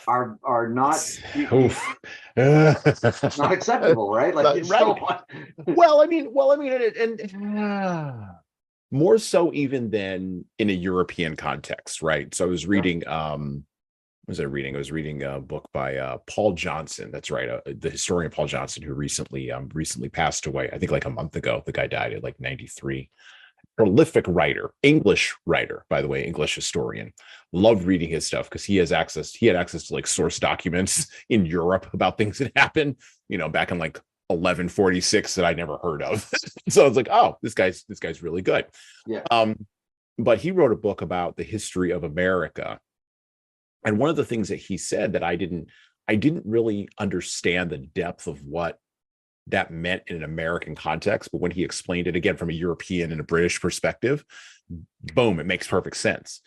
are not Oof. not acceptable, right? Like you still Right. want. And more so even than in a European context, right? So I was Yeah. reading, what was I reading? I was reading a book by Paul Johnson. That's right, the historian Paul Johnson, who recently passed away. I think like a month ago. The guy died at like 93. Prolific writer, English writer, by the way, English historian. Loved reading his stuff because he had access to like source documents in Europe about things that happened, back in like 1146 that I never heard of. So I was like, oh, this guy's really good. Yeah. But he wrote a book about the history of America. And one of the things that he said that I didn't really understand the depth of what that meant in an American context, but when he explained it again from a European and a British perspective, boom, it makes perfect sense.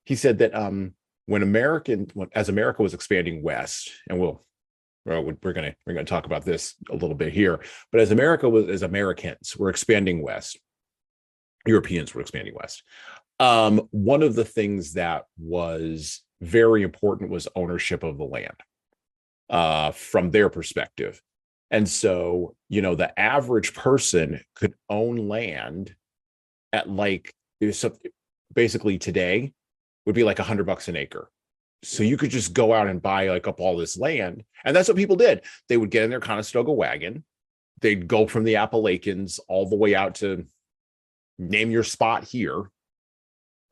He said that as America was expanding west, and we're gonna talk about this a little bit here, but as Americans were expanding west, Europeans were expanding west. One of the things that was very important was ownership of the land, from their perspective. And so, the average person could own land at like, basically today would be like $100 an acre. So you could just go out and buy like up all this land. And that's what people did. They would get in their Conestoga wagon. They'd go from the Appalachians all the way out to name your spot here,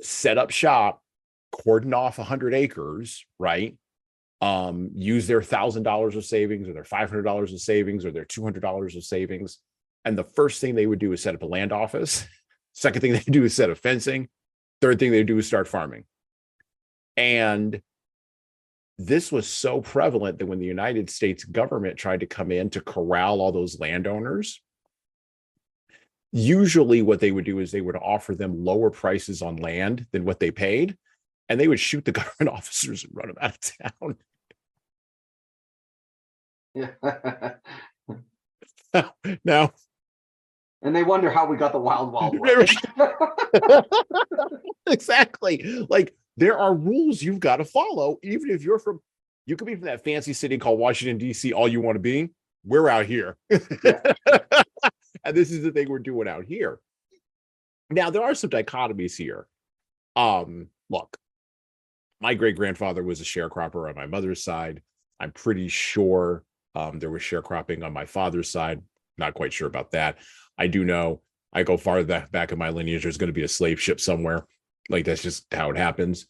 set up shop, cordon off 100 acres, right? Use their $1,000 of savings or their $500 of savings or their $200 of savings. And the first thing they would do is set up a land office. Second thing they do is set up fencing. Third thing they do is start farming. And this was so prevalent that when the United States government tried to come in to corral all those landowners, usually what they would do is they would offer them lower prices on land than what they paid. And they would shoot the government officers and run them out of town. Yeah. Now, And they wonder how we got the wild west. Exactly. Like there are rules you've got to follow, even if you could be from that fancy city called Washington, D.C. all you want to be. We're out here. Yeah. And this is the thing we're doing out here. Now, there are some dichotomies here. Look, my great grandfather was a sharecropper on my mother's side. I'm pretty sure there was sharecropping on my father's side. Not quite sure about that. I do know, I go far back in my lineage, there's going to be a slave ship somewhere. Like, that's just how it happens.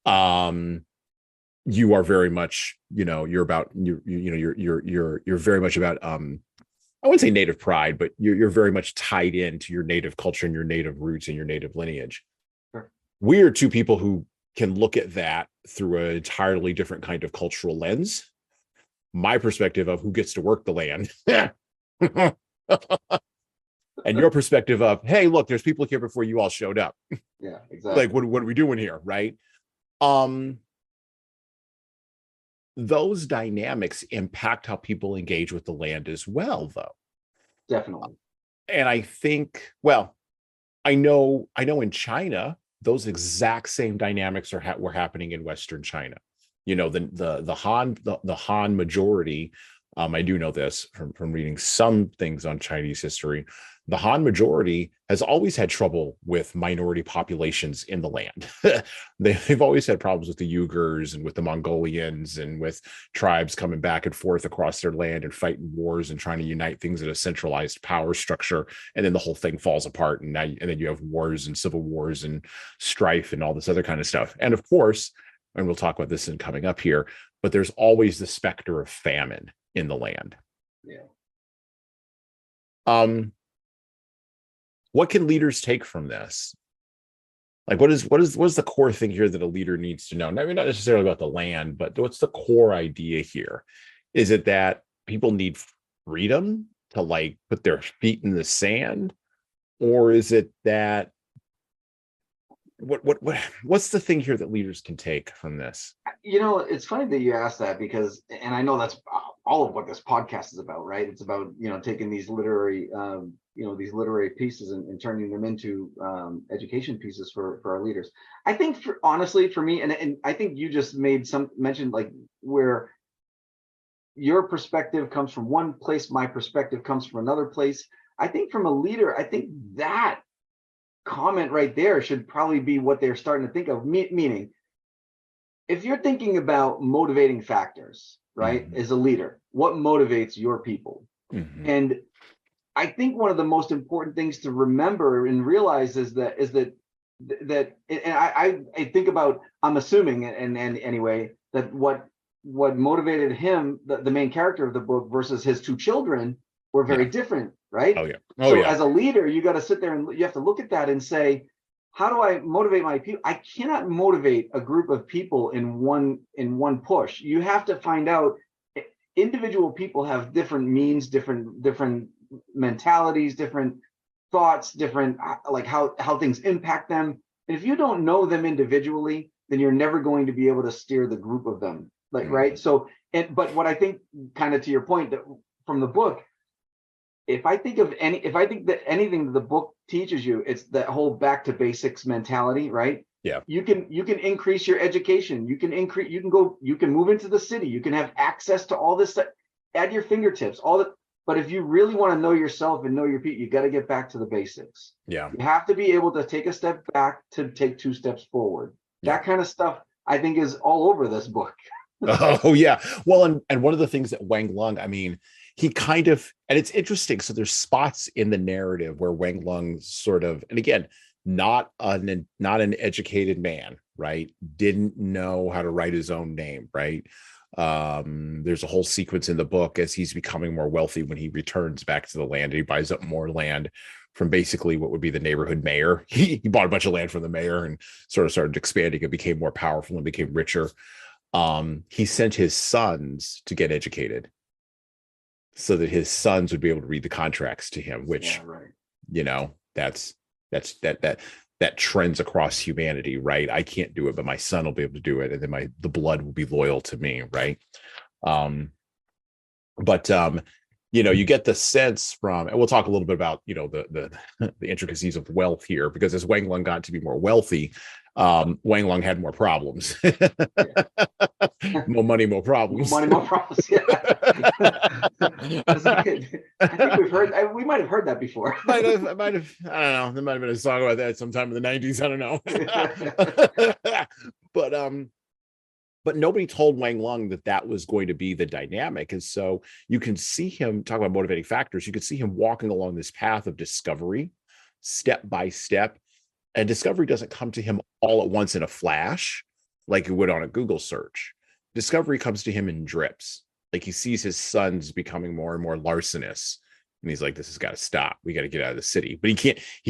You are very much, you're about you're very much about I wouldn't say native pride, but you're very much tied into your native culture and your native roots and your native lineage. Sure. We are two people who can look at that through an entirely different kind of cultural lens. My perspective of who gets to work the land, and your perspective of, hey, look, there's people here before you all showed up. Yeah, exactly. Like, what are we doing here, right? Those dynamics impact how people engage with the land as well, though. Definitely. And I think, well, I know in China, those exact same dynamics were happening in Western China. The Han majority. I do know this from reading some things on Chinese history. The Han majority has always had trouble with minority populations in the land. They've always had problems with the Uyghurs and with the Mongolians and with tribes coming back and forth across their land and fighting wars and trying to unite things in a centralized power structure. And then the whole thing falls apart. And then you have wars and civil wars and strife and all this other kind of stuff. And of course, and we'll talk about this in coming up here, but there's always the specter of famine in the land. Yeah. What can leaders take from this? Like, what is the core thing here that a leader needs to know? I mean, not necessarily about the land, but what's the core idea here? Is it that people need freedom to, like, put their feet in the sand, or is it that what's the thing here that leaders can take from this? It's funny that you asked that, because, and I know that's all of what this podcast is about, right? It's about, taking these literary, these literary pieces and turning them into education pieces for our leaders. I think, honestly, for me, and I think you just mentioned, like, where your perspective comes from one place, my perspective comes from another place. I think from a leader, I think that comment right there should probably be what they're starting to think of. Meaning, if you're thinking about motivating factors, right, Mm-hmm. as a leader, what motivates your people? Mm-hmm. And I think one of the most important things to remember and realize is that and I think about, I'm assuming, and anyway, that what motivated him, the main character of the book, versus his two children, were very different, right? Oh yeah. So as a leader, you got to sit there and you have to look at that and say, how do I motivate my people? I cannot motivate a group of people in one push. You have to find out, individual people have different means, different mentalities, different thoughts, different, like, how things impact them. And if you don't know them individually, then you're never going to be able to steer the group of them. Like, Mm-hmm. right. So, but what I think, kind of to your point, that from the book, if I think that anything that the book teaches you, it's that whole back to basics mentality, right? Yeah. You can increase your education. You can move into the city. You can have access to all this stuff at your fingertips, but if you really want to know yourself and know your people, you got to get back to the basics. Yeah. You have to be able to take a step back to take two steps forward. Yeah. That kind of stuff, I think, is all over this book. Oh yeah. Well, and one of the things that Wang Lung, I mean, he kind of, and it's interesting. So there's spots in the narrative where Wang Lung sort of, and again, not an educated man, right? Didn't know how to write his own name, right? There's a whole sequence in the book as he's becoming more wealthy when he returns back to the land and he buys up more land from basically what would be the neighborhood mayor. He bought a bunch of land from the mayor and sort of started expanding. It became more powerful and became richer. He sent his sons to get educated so that his sons would be able to read the contracts to him, which, that trends across humanity, right? I can't do it, but my son will be able to do it. And then the blood will be loyal to me. Right. You get the sense from, and we'll talk a little bit about, the intricacies of wealth here, because as Wang Lung got to be more wealthy, Wang Lung had more problems. Yeah. More money, more More problems. money, more problems. Yeah. I think we might have heard that before. I might have, I don't know. There might have been a song about that sometime in the 90s. I don't know. But nobody told Wang Lung that that was going to be the dynamic. And so you can see him talk about motivating factors. You can see him walking along this path of discovery, step by step. And discovery doesn't come to him all at once in a flash, like it would on a Google search. Discovery comes to him in drips. Like he sees his sons becoming more and more larcenous. And he's like, this has got to stop. We got to get out of the city. But he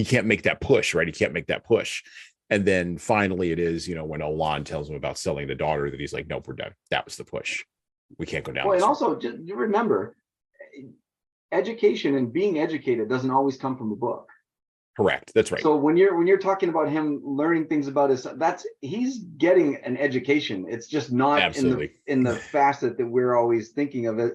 can't make that push, right? He can't make that push. And then finally it is, when Olan tells him about selling the daughter that he's like, nope, we're done. That was the push. We can't go down. Well, and also just remember, education and being educated doesn't always come from a book. Correct. That's right. So when you're talking about him learning things about he's getting an education. It's just not Absolutely. in the facet that we're always thinking of it.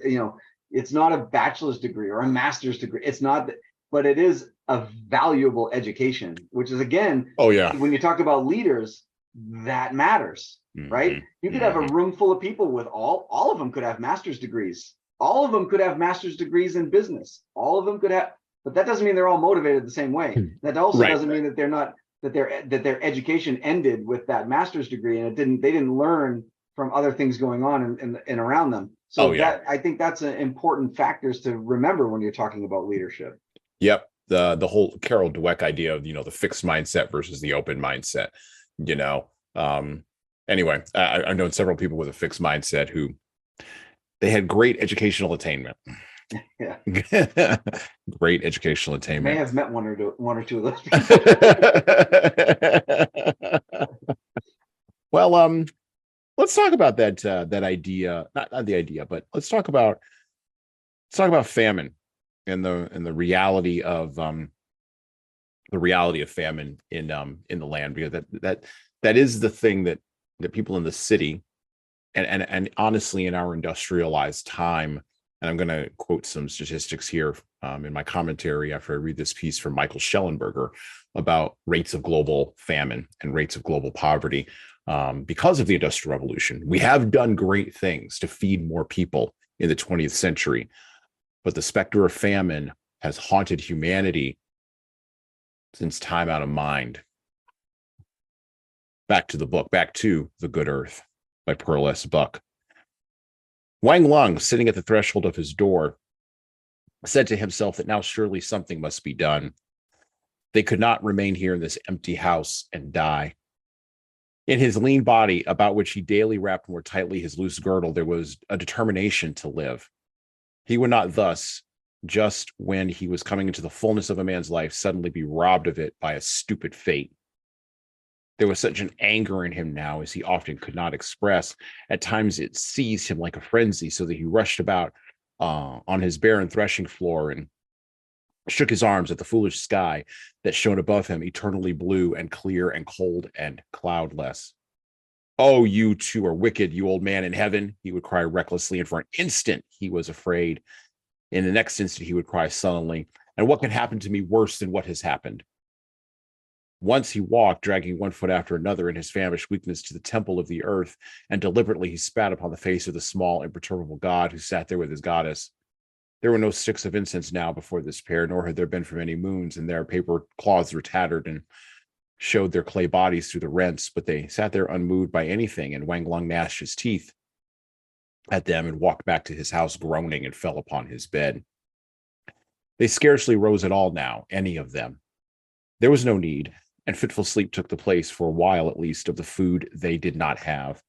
It's not a bachelor's degree or a master's degree. It's not, but it is a valuable education, which is, again, oh yeah, when you talk about leaders, that matters, right? You could have a room full of people with all of them could have master's degrees. All of them could have master's degrees in business. All of them could have, but that doesn't mean they're all motivated the same way. That also doesn't mean that they're not, that their education ended with that master's degree and they didn't learn from other things going on and around them. So I think that's an important factors to remember when you're talking about leadership. Yep. The whole Carol Dweck idea of, the fixed mindset versus the open mindset, anyway, I've known several people with a fixed mindset who they had great educational attainment. Yeah. Great educational attainment. May have met one or two of those people. Well, let's talk about that idea, not the idea, but let's talk about famine and the reality of famine in the land, because that is the thing that people in the city and honestly in our industrialized time. And I'm going to quote some statistics here in my commentary after I read this piece from Michael Schellenberger about rates of global famine and rates of global poverty. Because of the Industrial Revolution, we have done great things to feed more people in the 20th century, but the specter of famine has haunted humanity since time out of mind. Back to the book, back to The Good Earth by Pearl S. Buck. Wang Lung, sitting at the threshold of his door, said to himself that now surely something must be done. They could not remain here in this empty house and die. In his lean body, about which he daily wrapped more tightly his loose girdle, there was a determination to live. He would not thus, just when he was coming into the fullness of a man's life, suddenly be robbed of it by a stupid fate. There was such an anger in him now as he often could not express. At times it seized him like a frenzy, so that he rushed about on his barren threshing floor and shook his arms at the foolish sky that shone above him, eternally blue and clear and cold and cloudless. Oh, you two are wicked, you old man in heaven, he would cry recklessly, and for an instant he was afraid. In the next instant he would cry sullenly, and what can happen to me worse than what has happened? Once he walked, dragging one foot after another in his famished weakness to the temple of the earth, and deliberately he spat upon the face of the small, imperturbable god who sat there with his goddess. There were no sticks of incense now before this pair, nor had there been for many moons, and their paper cloths were tattered and showed their clay bodies through the rents, but they sat there unmoved by anything, and Wang Lung gnashed his teeth at them and walked back to his house groaning and fell upon his bed. They scarcely rose at all now, any of them. There was no need, and fitful sleep took the place, for a while at least, of the food they did not have.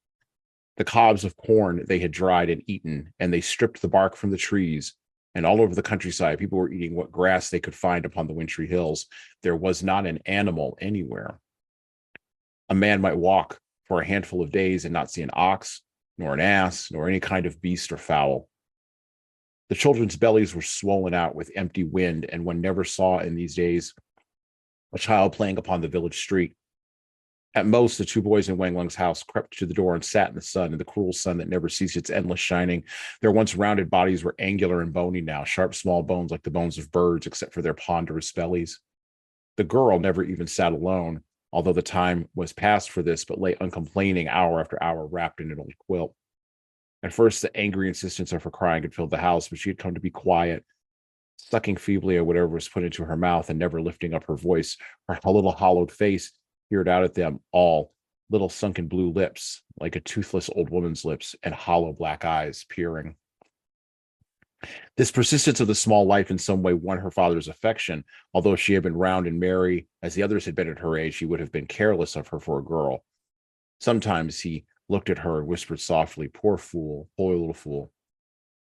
The cobs of corn they had dried and eaten, and they stripped the bark from the trees, and all over the countryside people were eating what grass they could find upon the wintry hills. There was not an animal anywhere. A man might walk for a handful of days and not see an ox, nor an ass, nor any kind of beast or fowl. The children's bellies were swollen out with empty wind, and one never saw in these days a child playing upon the village street. At most, the two boys in Wang Lung's house crept to the door and sat in the sun, in the cruel sun that never ceased its endless shining. Their once rounded bodies were angular and bony now, sharp small bones like the bones of birds, except for their ponderous bellies. The girl never even sat alone, although the time was past for this, but lay uncomplaining hour after hour wrapped in an old quilt. At first, the angry insistence of her crying had filled the house, but she had come to be quiet, sucking feebly at whatever was put into her mouth and never lifting up her voice. Her little hollowed face peered out at them all, little sunken blue lips, like a toothless old woman's lips, and hollow black eyes peering. This persistence of the small life in some way won her father's affection. Although she had been round and merry, as the others had been at her age, he would have been careless of her for a girl. Sometimes he looked at her and whispered softly, "Poor fool, poor little fool."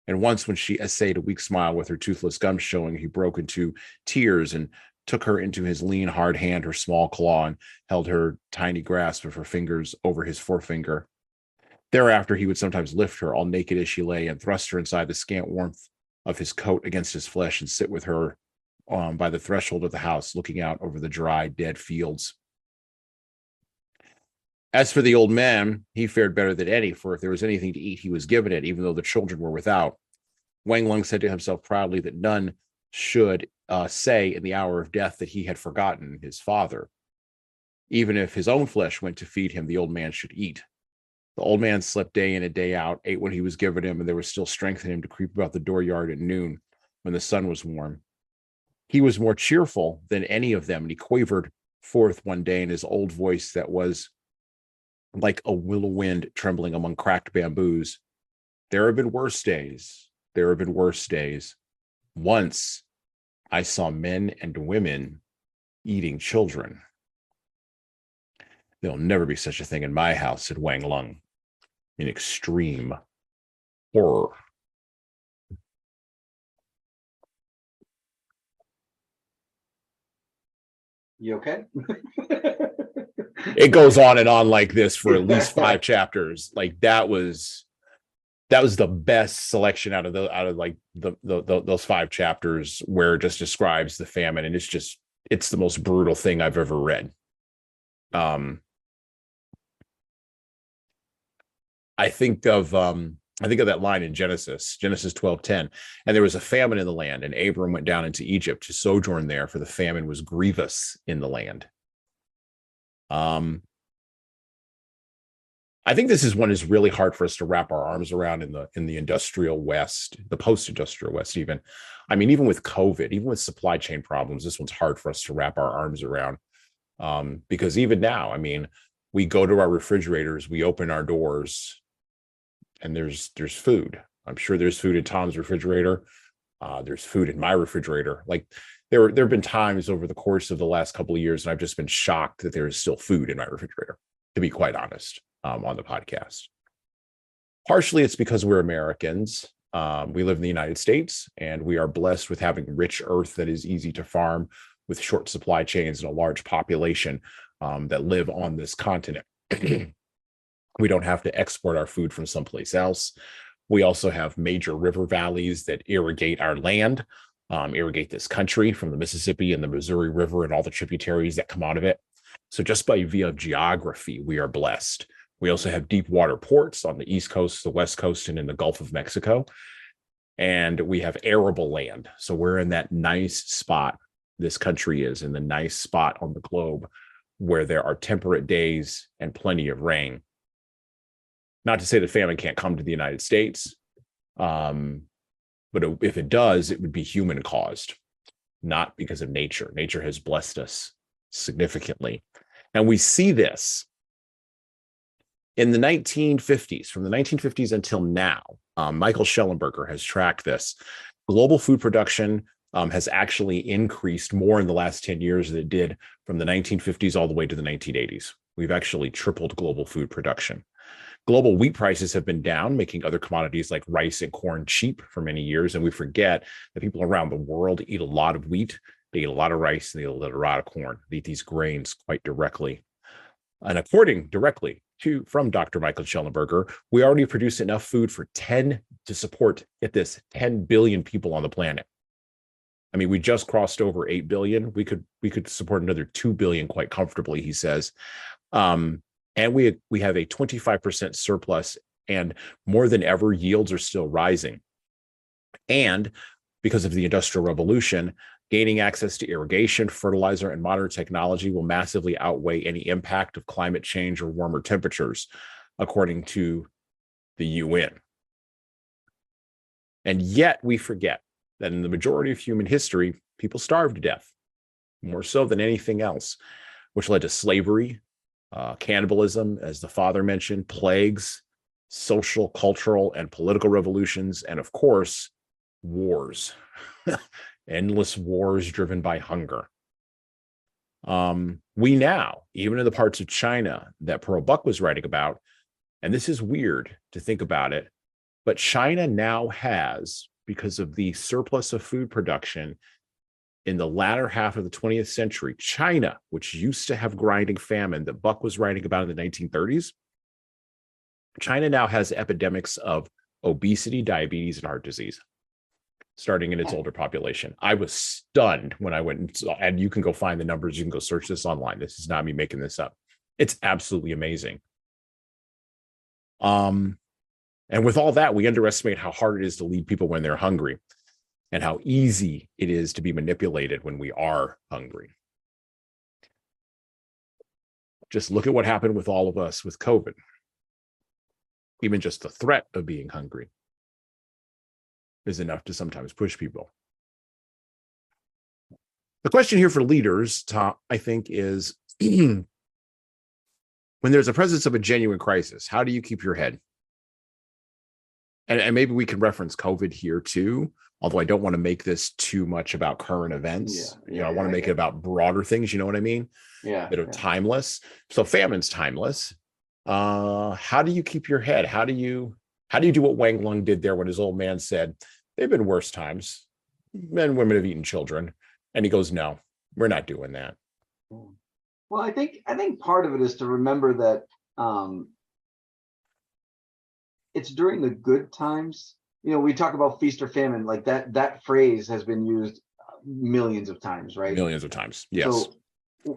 And once, when she essayed a weak smile with her toothless gums showing, he broke into tears and took her into his lean, hard hand, her small claw, and held her tiny grasp of her fingers over his forefinger. Thereafter, he would sometimes lift her, all naked as she lay, and thrust her inside the scant warmth of his coat against his flesh, and sit with her by the threshold of the house, looking out over the dry, dead fields. As for the old man, he fared better than any, for if there was anything to eat, he was given it, even though the children were without. Wang Lung said to himself proudly that none should say in the hour of death that he had forgotten his father. Even if his own flesh went to feed him, the old man should eat. The old man slept day in and day out, ate what he was given him, and there was still strength in him to creep about the dooryard at noon when the sun was warm. He was more cheerful than any of them, and he quavered forth one day in his old voice that was like a willow wind trembling among cracked bamboos. "There have been worse days. There have been worse days. Once I saw men and women eating children." "There'll never be such a thing in my house," said Wang Lung in extreme horror. You okay? It goes on and on like this for at least 5 chapters. Like that was the best selection out of those 5 chapters, where it just describes the famine, and it's the most brutal thing I've ever read. I think of that line in Genesis 12:10, and there was a famine in the land, and Abram went down into Egypt to sojourn there, for the famine was grievous in the land. I think this is one is really hard for us to wrap our arms around in the industrial West, the post-industrial West, even. I mean, even with COVID, even with supply chain problems, this one's hard for us to wrap our arms around. Because even now, I mean, we go to our refrigerators, we open our doors, and there's food. I'm sure there's food in Tom's refrigerator. There's food in my refrigerator. Like there have been times over the course of the last couple of years, and I've just been shocked that there is still food in my refrigerator, to be quite honest, on the podcast. Partially it's because we're Americans. We live in the United States, and we are blessed with having rich earth that is easy to farm, with short supply chains and a large population that live on this continent. We don't have to export our food from someplace else. We also have major river valleys that irrigate our land, irrigate this country, from the Mississippi and the Missouri River and all the tributaries that come out of it. So just by via geography, we are blessed. We also have deep water ports on the East Coast, the West Coast, and in the Gulf of Mexico. And we have arable land. So we're in that nice spot. This country is in the nice spot on the globe where there are temperate days and plenty of rain. Not to say that famine can't come to the United States, but if it does, it would be human caused, not because of nature. Nature has blessed us significantly. And we see this in the 1950s, from the 1950s until now. Michael Schellenberger has tracked this. Global food production has actually increased more in the last 10 years than it did from the 1950s all the way to the 1980s. We've actually tripled global food production. Global wheat prices have been down, making other commodities like rice and corn cheap for many years. And we forget that people around the world eat a lot of wheat, they eat a lot of rice, and they eat a lot of corn. They eat these grains quite directly. And according directly from Dr. Michael Schellenberger, we already produce enough food for to support, get this, 10 billion people on the planet. I mean, we just crossed over 8 billion. We could support another 2 billion quite comfortably, he says. And we have a 25% surplus, and more than ever, yields are still rising. And because of the Industrial Revolution, gaining access to irrigation, fertilizer, and modern technology will massively outweigh any impact of climate change or warmer temperatures, according to the UN. And yet we forget that in the majority of human history, people starved to death, more so than anything else, which led to slavery, cannibalism, as the father mentioned, plagues, social, cultural, and political revolutions, and of course, wars. Endless wars driven by hunger. We now, even in the parts of China that Pearl Buck was writing about, and this is weird to think about it, but China now has, because of the surplus of food production in the latter half of the 20th century, China, which used to have grinding famine that Buck was writing about in the 1930s, China now has epidemics of obesity, diabetes, and heart disease, starting in its older population. I was stunned when I went and saw, and you can go find the numbers. You can go search this online. This is not me making this up. It's absolutely amazing. And with all that, we underestimate how hard it is to lead people when they're hungry and how easy it is to be manipulated when we are hungry. Just look at what happened with all of us with COVID. Even just the threat of being hungry is enough to sometimes push people. The question here for leaders, Tom, I think, is when there's a presence of a genuine crisis, how do you keep your head? And maybe we can reference COVID here too, although I don't want to make this too much about current events. I want to make it about broader things. You know what I mean? Yeah. A bit of timeless. So famine's timeless. How do you keep your head? How do you do what Wang Lung did there when his old man said, "They've been worse times. Men and women have eaten children." And he goes, "No, we're not doing that." Well, I think part of it is to remember that it's during the good times. We talk about feast or famine, like that phrase has been used millions of times, right? Millions of times, yes. So,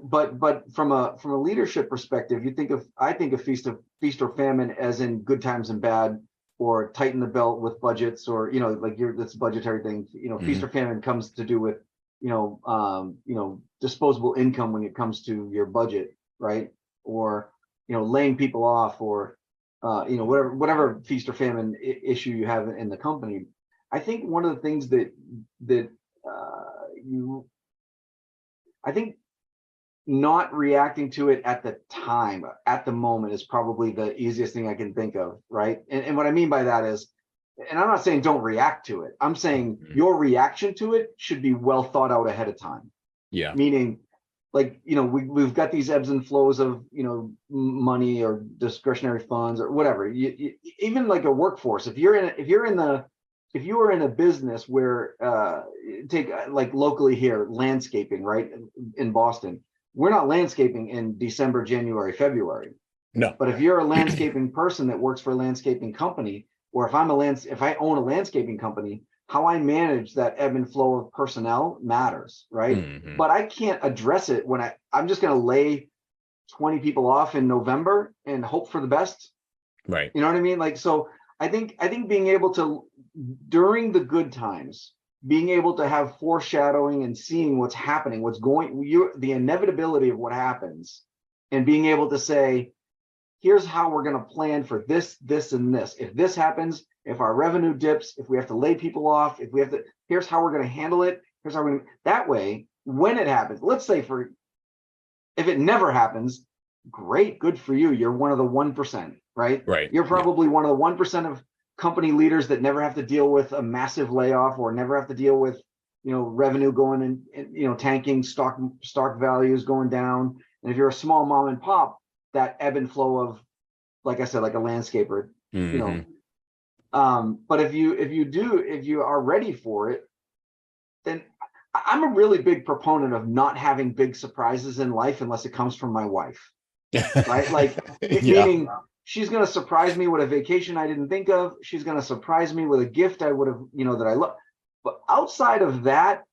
but from a leadership perspective, I think of feast or famine as in good times and bad, or tighten the belt with budgets, or that's budgetary thing. Feast or famine comes to do with disposable income when it comes to your budget, right? Or laying people off, or whatever feast or famine issue you have in the company. I think one of the things I think not reacting to it at the time, at the moment, is probably the easiest thing I can think of, right? And what I mean by that is, and I'm not saying don't react to it. I'm saying your reaction to it should be well thought out ahead of time. Yeah. Meaning, we've got these ebbs and flows of money or discretionary funds or whatever. Even like a workforce, if you are in a business where take like locally here, landscaping, right, in Boston, we're not landscaping in December, January, February. No. But if you're a landscaping person that works for a landscaping company, or if I own a landscaping company, how I manage that ebb and flow of personnel matters, right? Mm-hmm. But I can't address it when I'm just going to lay 20 people off in November and hope for the best. Right. You know what I mean? So I think being able to, during the good times, being able to have foreshadowing and seeing what's happening, the inevitability of what happens, and being able to say, here's how we're going to plan for this, this, and this. If this happens, if our revenue dips, if we have to lay people off, here's how we're going to handle it. Here's how that way, when it happens, let's say if it never happens, great, good for you. You're one of the 1%, right? Right. You're probably one of the 1% of company leaders that never have to deal with a massive layoff, or never have to deal with, revenue going and tanking, stock values going down. And if you're a small mom and pop, that ebb and flow of, like I said, like a landscaper, but if you are ready for it, then I'm a really big proponent of not having big surprises in life unless it comes from my wife, right? Meaning she's going to surprise me with a vacation I didn't think of. She's going to surprise me with a gift I would have, that I love. But outside of that,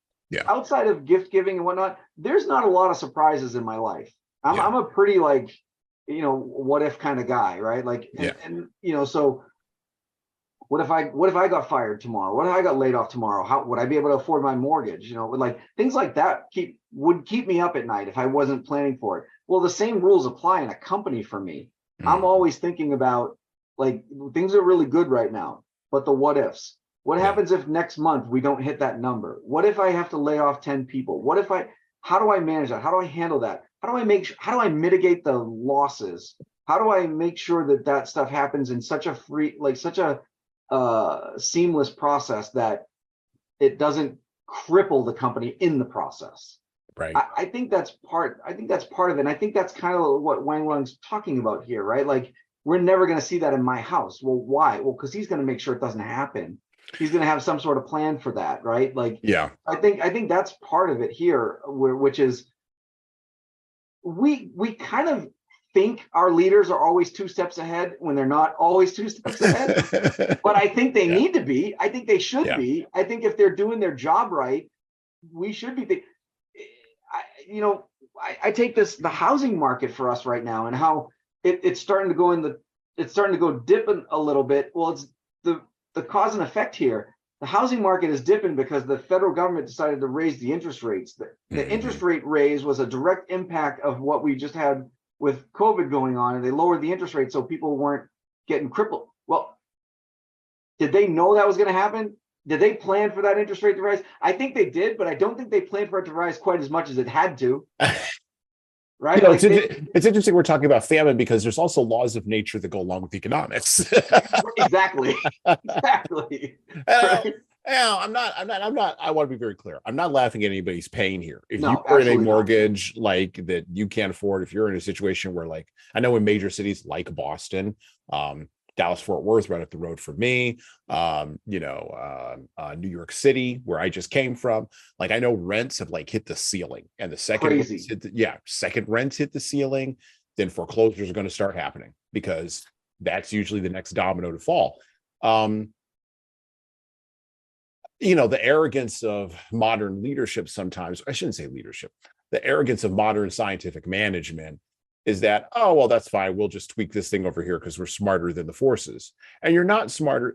outside of gift giving and whatnot, there's not a lot of surprises in my life. I'm a pretty what if kind of guy, right? So What if I got fired tomorrow? What if I got laid off tomorrow? How would I be able to afford my mortgage? Like things like that would keep me up at night if I wasn't planning for it. Well, the same rules apply in a company for me. I'm always thinking about, like, things are really good right now, but the what ifs. What happens if next month we don't hit that number? What if I have to lay off 10 people? How do I manage that? How do I handle that? How do I mitigate the losses? How do I make sure that stuff happens in such a seamless process that it doesn't cripple the company in the process? Right. I think that's part of it. And I think that's kind of what Wang Lung's talking about here, right? Like, we're never going to see that in my house. Well, why? Well, because he's going to make sure it doesn't happen. He's going to have some sort of plan for that, right? Like, Yeah. I think that's part of it here, which is we kind of think our leaders are always 2 steps ahead when they're not always 2 steps ahead. But I think they need to be. I think they should be. I think if they're doing their job right, we should be. I take the housing market for us right now, and how it's starting to go dipping a little bit. Well, it's the cause and effect here. The housing market is dipping because the federal government decided to raise the interest rates. The interest rate raise was a direct impact of what we just had with COVID going on, and they lowered the interest rate so people weren't getting crippled. Well, did they know that was going to happen? Did they plan for that interest rate to rise? I think they did, but I don't think they planned for it to rise quite as much as it had to. Right? It's interesting we're talking about famine because there's also laws of nature that go along with economics. Exactly. Right? I'm not. I want to be very clear. I'm not laughing at anybody's pain here. If No, you are in a absolutely not. mortgage like that you can't afford, if you're in a situation where, like, I know in major cities like Boston, Dallas, Fort Worth, right up the road from me, New York City, where I just came from. Like, I know rents have like hit the ceiling, and the second rents hit the ceiling, then foreclosures are going to start happening, because that's usually the next domino to fall. The arrogance of modern leadership sometimes, I shouldn't say leadership, the arrogance of modern scientific management is that, oh, well, that's fine. We'll just tweak this thing over here because we're smarter than the forces. And you're not smarter.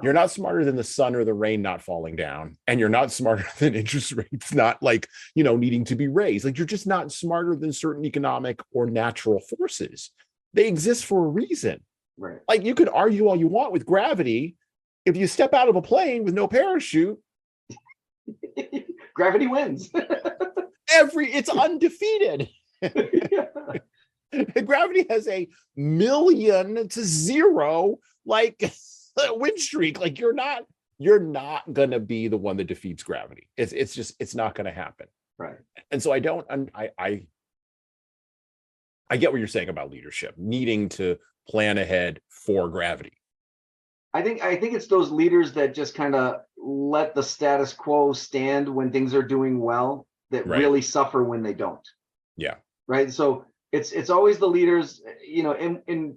You're not smarter than the sun or the rain not falling down. And you're not smarter than interest rates not needing to be raised. Like, you're just not smarter than certain economic or natural forces. They exist for a reason. Right. Like, you could argue all you want with gravity. If you step out of a plane with no parachute, gravity wins. It's undefeated. Gravity has a 1,000,000-0 win streak. Like, you're not gonna be the one that defeats gravity. It's not gonna happen. Right. And so I get what you're saying about leadership needing to plan ahead for gravity. I think it's those leaders that just kind of let the status quo stand when things are doing well, that really suffer when they don't. Yeah. Right. So it's always the leaders, and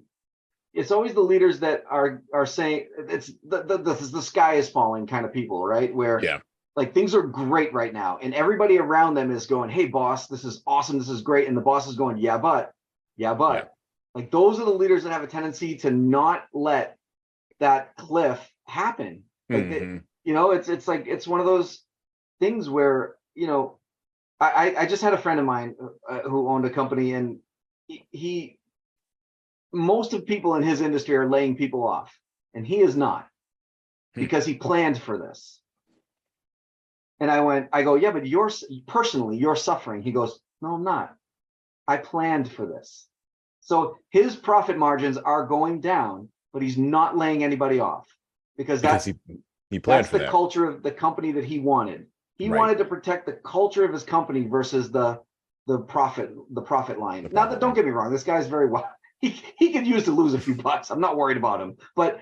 it's always the leaders that are saying it's the sky is falling kind of people, right? Where like things are great right now, and everybody around them is going, "Hey, boss, this is awesome, this is great," and the boss is going, "Yeah, but." Like, those are the leaders that have a tendency to not let that cliff happen. Like, it's like, it's one of those things where, I just had a friend of mine who owned a company, and he most of people in his industry are laying people off, and he is not, because he planned for this. And I go, yeah, but you're suffering. He goes, no, I'm not. I planned for this. So his profit margins are going down, but he's not laying anybody off, because he planned for the culture of the company that he wanted. He wanted to protect the culture of his company versus the profit line. Now, don't get me wrong, this guy's very well. He could use to lose a few bucks. I'm not worried about him, but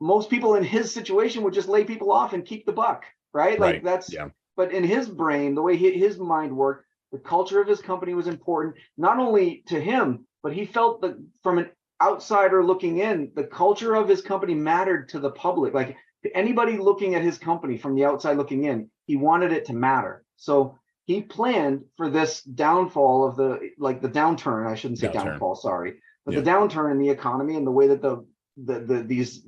most people in his situation would just lay people off and keep the buck, right? Like, but in his brain, the way his mind worked, the culture of his company was important, not only to him, but he felt that from an outsider looking in, the culture of his company mattered to the public. Like, to anybody looking at his company from the outside looking in, he wanted it to matter. So he planned for this downfall of the downturn. I shouldn't say downfall, sorry. But the downturn in the economy, and the way that the these,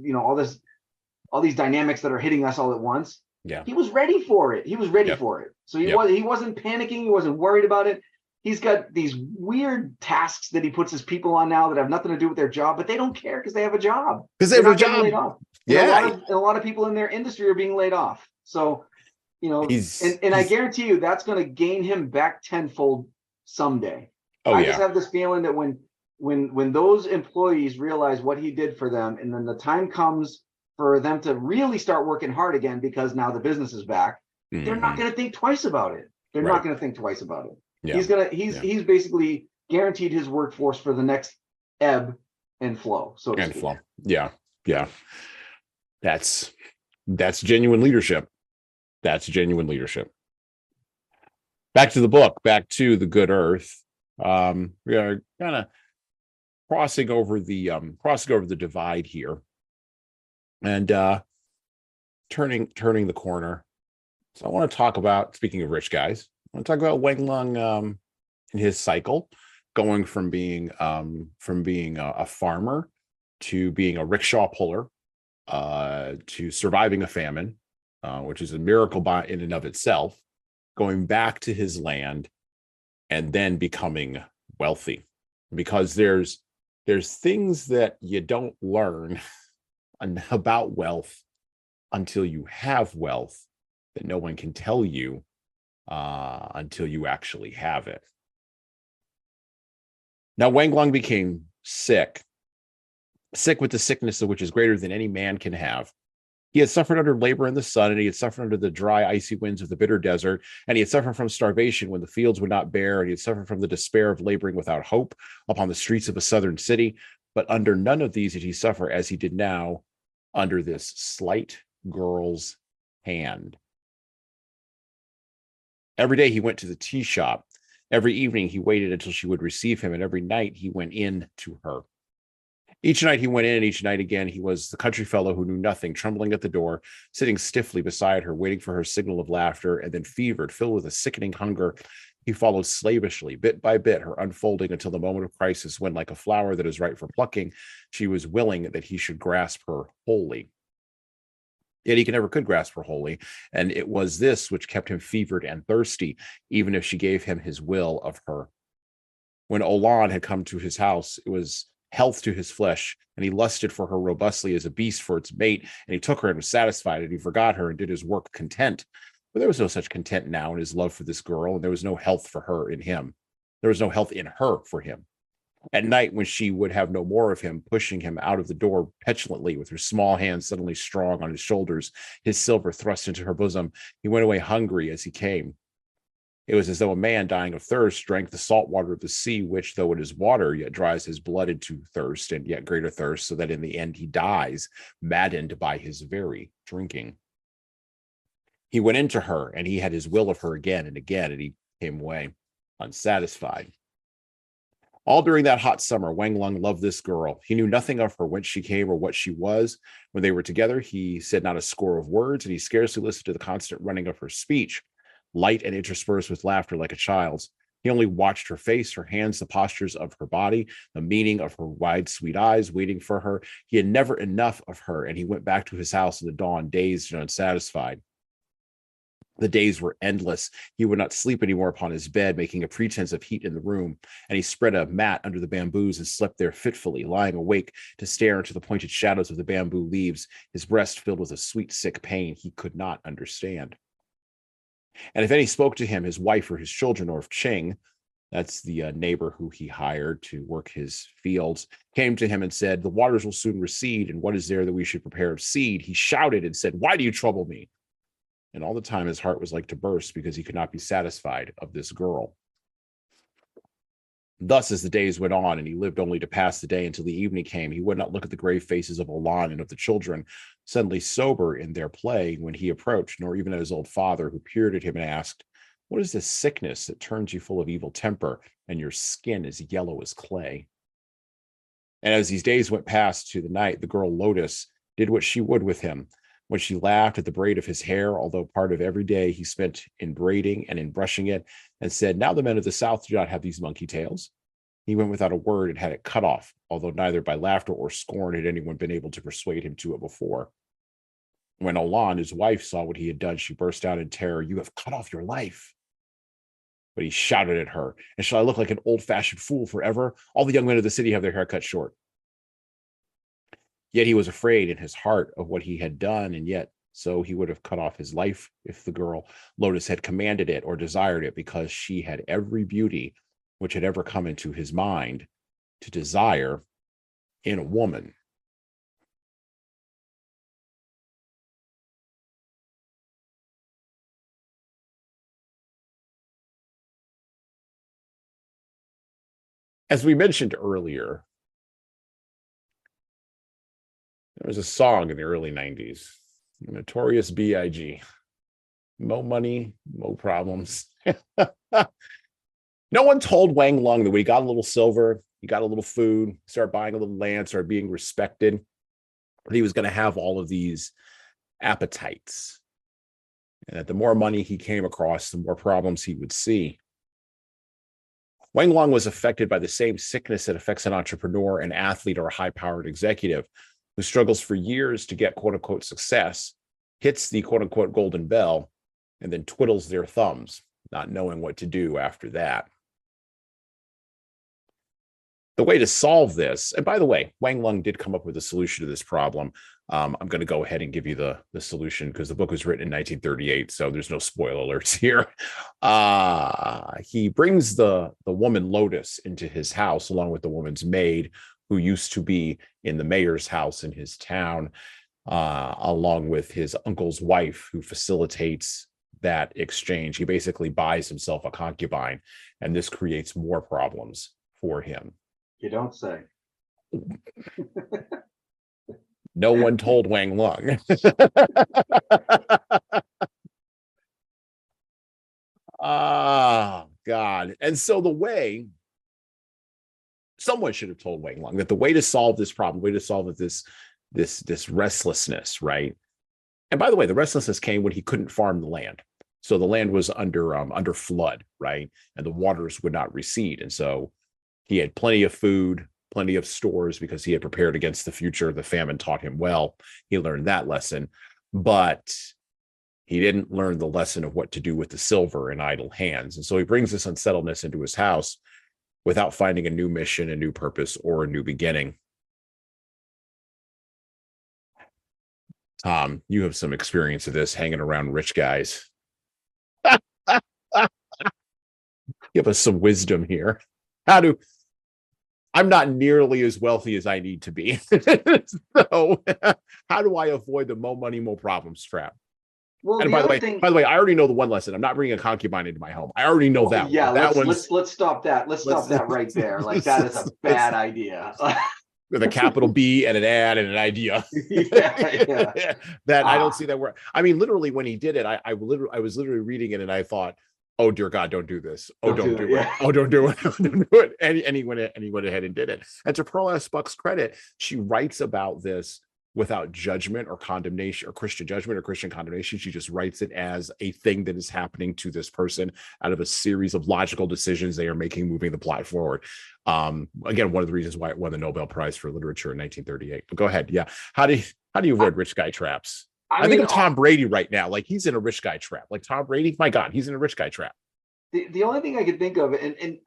all these dynamics that are hitting us all at once. Yeah. He was ready for it. He was ready Yep. for it. So he Yep. wasn't panicking. He wasn't worried about it. He's got these weird tasks that he puts his people on now that have nothing to do with their job, but they don't care because they have a job. Because they have They're a not getting job. laid off. Yeah. And a lot of people in their industry are being laid off. So, I guarantee you that's going to gain him back tenfold someday. I just have this feeling that when those employees realize what he did for them, and then the time comes for them to really start working hard again because now the business is back, they're not going to think twice about it. They're not going to think twice about it. Yeah. He's basically guaranteed his workforce for the next ebb and flow. So to speak. Yeah. Yeah. That's genuine leadership. That's genuine leadership. Back to the book, back to the good earth. We are kind of crossing over the divide here, and turning the corner. So I want to talk about, speaking of rich guys, I want to talk about Wang Lung and his cycle, going from being a farmer to being a rickshaw puller, to surviving a famine, which is a miracle in and of itself, going back to his land, and then becoming wealthy. Because there's things that you don't learn about wealth until you have wealth, that no one can tell you until you actually have it. Now, Wang Lung became sick with the sickness of which is greater than any man can have. He had suffered under labor in the sun, and he had suffered under the dry, icy winds of the bitter desert, and he had suffered from starvation when the fields would not bear, and he had suffered from the despair of laboring without hope upon the streets of a southern city. But under none of these did he suffer as he did now under this slight girl's hand. Every day he went to the tea shop. Every evening he waited until she would receive him, and every night he went in to her. Each night he went in, and each night again he was the country fellow who knew nothing, trembling at the door, sitting stiffly beside her, waiting for her signal of laughter, and then fevered, filled with a sickening hunger, he followed slavishly, bit by bit, her unfolding until the moment of crisis, when, like a flower that is ripe for plucking, she was willing that he should grasp her wholly. Yet he never could grasp her wholly, and it was this which kept him fevered and thirsty, even if she gave him his will of her. When Olan had come to his house, it was health to his flesh, and he lusted for her robustly as a beast for its mate, and he took her and was satisfied, and he forgot her and did his work content. But there was no such content now in his love for this girl, and there was no health for her in him. There was no health in her for him. At night, when she would have no more of him, pushing him out of the door petulantly with her small hands suddenly strong on his shoulders, his silver thrust into her bosom, he went away hungry as he came. It was as though a man dying of thirst drank the salt water of the sea, which, though it is water, yet dries his blood into thirst and yet greater thirst, so that in the end he dies, maddened by his very drinking. He went into her, and he had his will of her again and again, and he came away unsatisfied. All during that hot summer, Wang Lung loved this girl. He knew nothing of her, whence she came or what she was. When they were together, he said not a score of words, and he scarcely listened to the constant running of her speech, light and interspersed with laughter like a child's. He only watched her face, her hands, the postures of her body, the meaning of her wide, sweet eyes, waiting for her. He had never enough of her, and he went back to his house in the dawn, dazed and unsatisfied. The days were endless. He would not sleep anymore upon his bed, making a pretense of heat in the room, and he spread a mat under the bamboos and slept there fitfully, lying awake to stare into the pointed shadows of the bamboo leaves, his breast filled with a sweet, sick pain he could not understand. And if any spoke to him, his wife or his children, or if Ching, that's the neighbor who he hired to work his fields, came to him and said, "The waters will soon recede, and what is there that we should prepare of seed?" He shouted and said, "Why do you trouble me?" And all the time his heart was like to burst, because he could not be satisfied of this girl. Thus, as the days went on, and he lived only to pass the day until the evening came, he would not look at the grave faces of Olan and of the children, suddenly sober in their play, when he approached, nor even at his old father, who peered at him and asked, "What is this sickness that turns you full of evil temper, and your skin as yellow as clay?" And as these days went past to the night, the girl Lotus did what she would with him. When she laughed at the braid of his hair, although part of every day he spent in braiding and in brushing it, and said, "Now the men of the South do not have these monkey tails." He went without a word and had it cut off, although neither by laughter or scorn had anyone been able to persuade him to it before. When Olan, his wife, saw what he had done, she burst out in terror. "You have cut off your life." But he shouted at her, "And shall I look like an old-fashioned fool forever? All the young men of the city have their hair cut short." Yet he was afraid in his heart of what he had done, and yet so he would have cut off his life if the girl Lotus had commanded it or desired it, because she had every beauty which had ever come into his mind to desire in a woman. As we mentioned earlier, there was a song in the early 90s, Notorious B.I.G. Mo money, mo problems. No one told Wang Lung that when he got a little silver, he got a little food, started buying a little land, started being respected, that he was going to have all of these appetites. And that the more money he came across, the more problems he would see. Wang Lung was affected by the same sickness that affects an entrepreneur, an athlete, or a high-powered executive who struggles for years to get quote-unquote success, hits the quote-unquote golden bell, and then twiddles their thumbs, not knowing what to do after that. The way to solve this, and by the way, Wang Lung did come up with a solution to this problem. I'm going to go ahead and give you the solution because the book was written in 1938, so there's no spoiler alerts here. He brings the woman Lotus into his house along with the woman's maid, who used to be in the mayor's house in his town, along with his uncle's wife, who facilitates that exchange. He basically buys himself a concubine, and this creates more problems for him. You don't say. No one told Wang Lung. God. And so someone should have told Wang Lung that the way to solve this problem, way to solve this restlessness, right? And by the way, the restlessness came when he couldn't farm the land. So the land was under flood, right? And the waters would not recede. And so he had plenty of food, plenty of stores, because he had prepared against the future. The famine taught him well. He learned that lesson, but he didn't learn the lesson of what to do with the silver in idle hands. And so he brings this unsettledness into his house without finding a new mission, a new purpose, or a new beginning. Tom, you have some experience of this, hanging around rich guys. Give us some wisdom here. I'm not nearly as wealthy as I need to be. So how do I avoid the mo money, mo problems trap? Well, And by the way, I already know the one lesson. I'm not bringing a concubine into my home. I already know that. Yeah, one. Let's stop that. Let's stop that right there. Like, that is a bad idea. With a capital B and an ad and an idea. Yeah. That I don't see that word. I mean, literally, when he did it, I was literally reading it and I thought, oh dear God, don't do this. Oh, don't do it. Yeah. Oh, don't do it. Don't do it. And he went ahead and did it. And to Pearl S. Buck's credit, she writes about this without judgment or condemnation, or Christian judgment or Christian condemnation. She just writes it as a thing that is happening to this person out of a series of logical decisions they are making, moving the plot forward. Again, one of the reasons why it won the Nobel Prize for Literature in 1938. But go ahead. Yeah. How do you avoid rich guy traps? I think of Tom Brady right now. Like, he's in a rich guy trap. Like Tom Brady, my God, he's in a rich guy trap. The only thing I could think of, and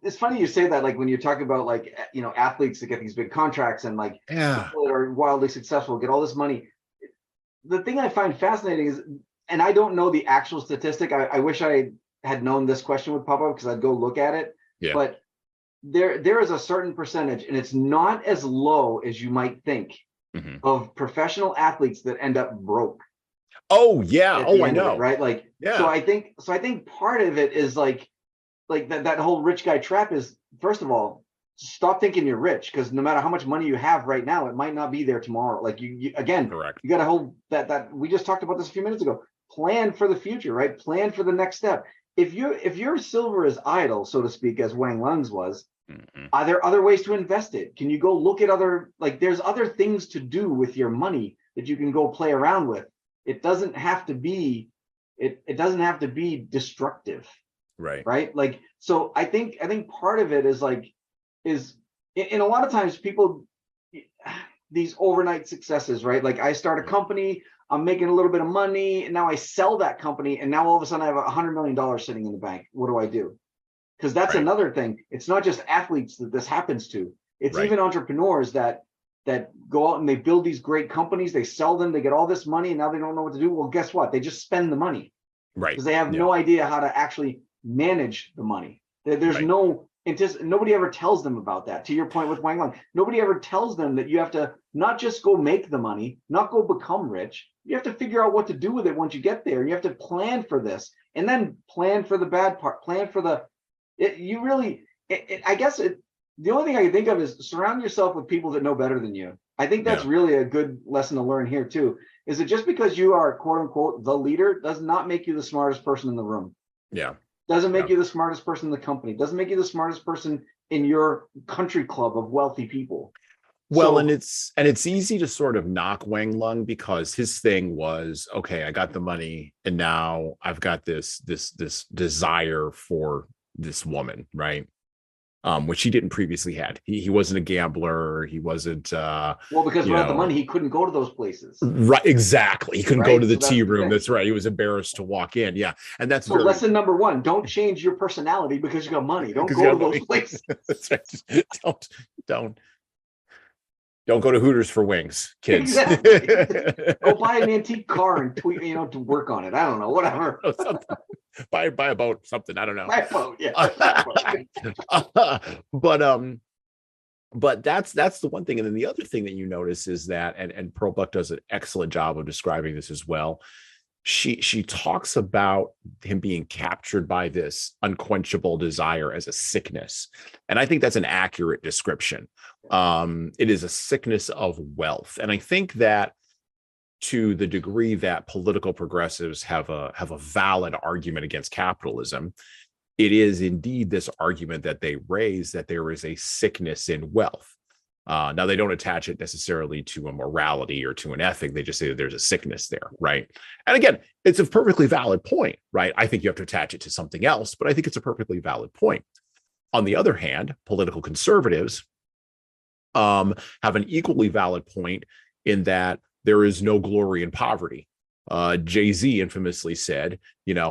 it's funny you say that, like when you're talking about, like, you know, athletes that get these big contracts and like people that are wildly successful get all this money. The thing I find fascinating is, and I don't know the actual statistic. I wish I had known this question would pop up because I'd go look at it. Yeah. But there is a certain percentage, and it's not as low as you might think, of professional athletes that end up broke. Oh yeah. Oh, I know. Right. Like, yeah. So I think part of it is like that whole rich guy trap is, first of all, stop thinking you're rich, because no matter how much money you have right now, it might not be there tomorrow. Like you again, correct. You got to hold that we just talked about this a few minutes ago. Plan for the future, right? Plan for the next step. If your silver is idle, so to speak, as Wang Lung's was, are there other ways to invest it? Can you go look at there's other things to do with your money that you can go play around with. It doesn't have to be destructive. Right. Like, so I think part of it is like, is, and a lot of times people, these overnight successes, right? Like I start a company, I'm making a little bit of money, and now I sell that company, and now all of a sudden I have $100 million sitting in the bank. What do I do? Because that's Right. another thing. It's not just athletes that this happens to. It's Right. even entrepreneurs that go out and they build these great companies, they sell them, they get all this money, and now they don't know what to do. Well, guess what? They just spend the money Right. because they have Yeah. no idea how to actually manage the money. There's Right. no, nobody ever tells them about that. To your point with Wang Lang, nobody ever tells them that you have to not just go make the money, not go become rich. You have to figure out what to do with it once you get there. You have to plan for this, and then plan for the bad part, plan for the, you really, I guess the only thing I can think of is surround yourself with people that know better than you. I think that's Yeah. really a good lesson to learn here too. Is that just because you are quote unquote the leader does not make you the smartest person in the room. Yeah. Doesn't make Yeah. you the smartest person in the company. Doesn't make you the smartest person in your country club of wealthy people. Well, So, and it's easy to sort of knock Wang Lung because his thing was, okay, I got the money and now I've got this desire for this woman, right? Which he didn't previously had. He wasn't a gambler. He wasn't well, because you without the know, money, he couldn't go to those places. right, exactly. He couldn't go to Right. the So that's tea the room. thing. That's right. He was embarrassed to walk in. Yeah. And that's So very lesson number one, don't change your personality because you got money. Don't because you go to have those money. places. That's right. Don't don't go to Hooters for wings, kids. Exactly. Go buy an antique car and tweet, to work on it. I don't know, whatever. Buy a boat, something. I don't know. My boat, yeah. Boat. But that's the one thing. And then the other thing that you notice is that, and Pearl Buck does an excellent job of describing this as well. She talks about him being captured by this unquenchable desire as a sickness. And I think that's an accurate description. It is a sickness of wealth. And I think that to the degree that political progressives have a valid argument against capitalism, it is indeed this argument that they raise that there is a sickness in wealth. Now, they don't attach it necessarily to a morality or to an ethic. They just say that there's a sickness there, right? And again, it's a perfectly valid point, right? I think you have to attach it to something else, but I think it's a perfectly valid point. On the other hand, political conservatives have an equally valid point in that there is no glory in poverty. Jay-Z infamously said,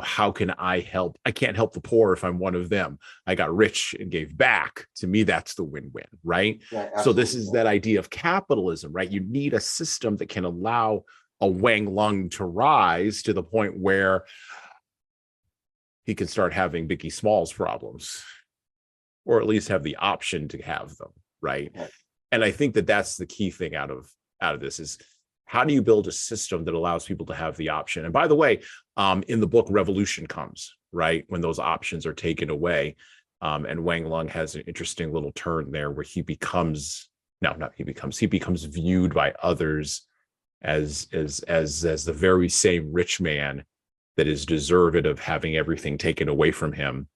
how can I help? I can't help the poor if I'm one of them. I got rich and gave back. To me, that's the win-win, right? Yeah, so this is that idea of capitalism, right? You need a system that can allow a Wang Lung to rise to the point where he can start having Biggie Smalls problems, or at least have the option to have them, right? And I think that that's the key thing out of this is, how do you build a system that allows people to have the option? And by the way, in the book, revolution comes, right? When those options are taken away. And Wang Lung has an interesting little turn there where he becomes viewed by others as the very same rich man that is deserved of having everything taken away from him.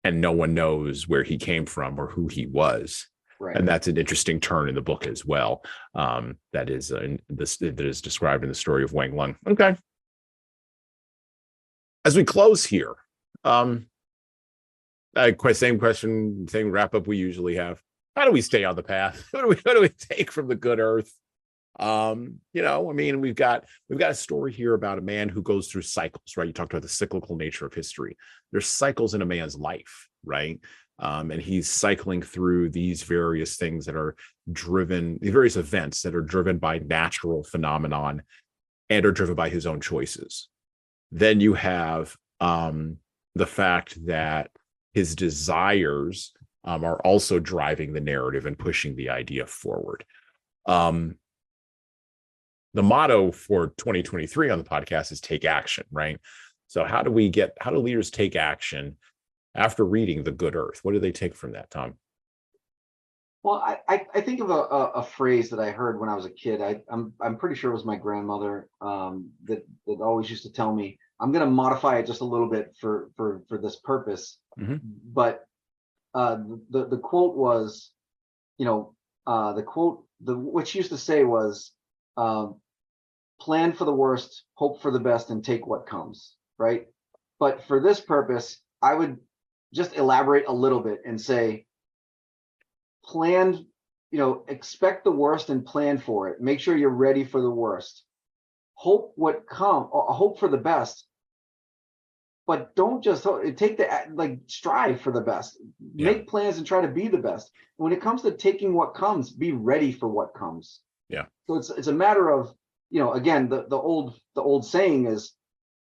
And no one knows where he came from or who he was. Right. And that's an interesting turn in the book as well. That is described in the story of Wang Lung. Okay. As we close here, same question, same wrap up we usually have. How do we stay on the path? What do we take from the good earth? We've got a story here about a man who goes through cycles, right? You talked about the cyclical nature of history. There's cycles in a man's life, right? And he's cycling through these various things that are driven, the various events that are driven by natural phenomenon and are driven by his own choices. Then you have the fact that his desires are also driving the narrative and pushing the idea forward. The motto for 2023 on the podcast is take action, right? So how do leaders take action after reading The Good Earth? What do they take from that, Tom? Well, I think of a phrase that I heard when I was a kid. I'm pretty sure it was my grandmother that always used to tell me. I'm going to modify it just a little bit for this purpose. Mm-hmm. But the quote was, what she used to say was, plan for the worst, hope for the best, and take what comes, right? But for this purpose, I would just elaborate a little bit and say, plan, expect the worst and plan for it. Make sure you're ready for the worst. Hope for the best, but don't just take strive for the best. Make plans and try to be the best. When it comes to taking what comes, be ready for what comes. Yeah. So it's a matter of, again, the old saying is,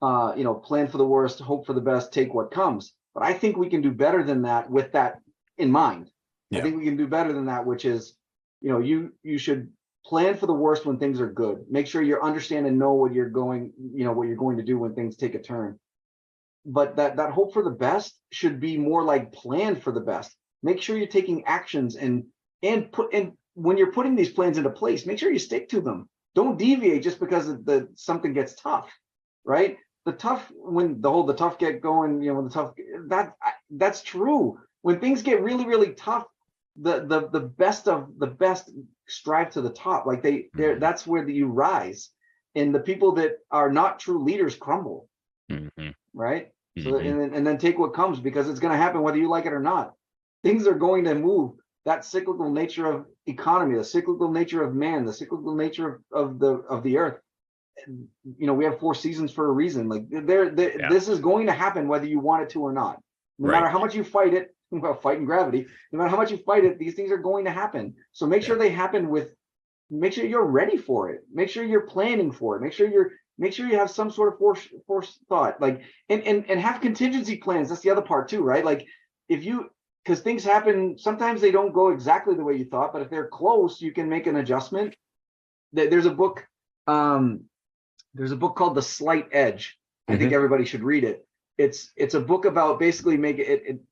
plan for the worst, hope for the best, take what comes. But I think we can do better than that with that in mind. I think we can do better than that, which is, you should plan for the worst when things are good. Make sure you understand and know what you're going to do when things take a turn. But that hope for the best should be more like plan for the best. Make sure you're taking actions and when you're putting these plans into place, make sure you stick to them. Don't deviate just because something gets tough, right? The tough get going, that's true. When things get really, really tough, the best of the best strive to the top. Like that's where you rise, and the people that are not true leaders crumble. Mm-hmm. Right. So and then take what comes, because it's going to happen whether you like it or not. Things are going to move. That cyclical nature of economy, the cyclical nature of man, the cyclical nature of the earth. We have 4 seasons for a reason. Like this is going to happen whether you want it to or not. No matter how much you fight it, fighting gravity, no matter how much you fight it, these things are going to happen. So make sure they happen make sure you're ready for it. Make sure you're planning for it. Make sure you have some sort of forethought, like, and have contingency plans. That's the other part too, right? Like because things happen, sometimes they don't go exactly the way you thought, but if they're close, you can make an adjustment. There's a book called The Slight Edge. I think everybody should read it. It's a book about basically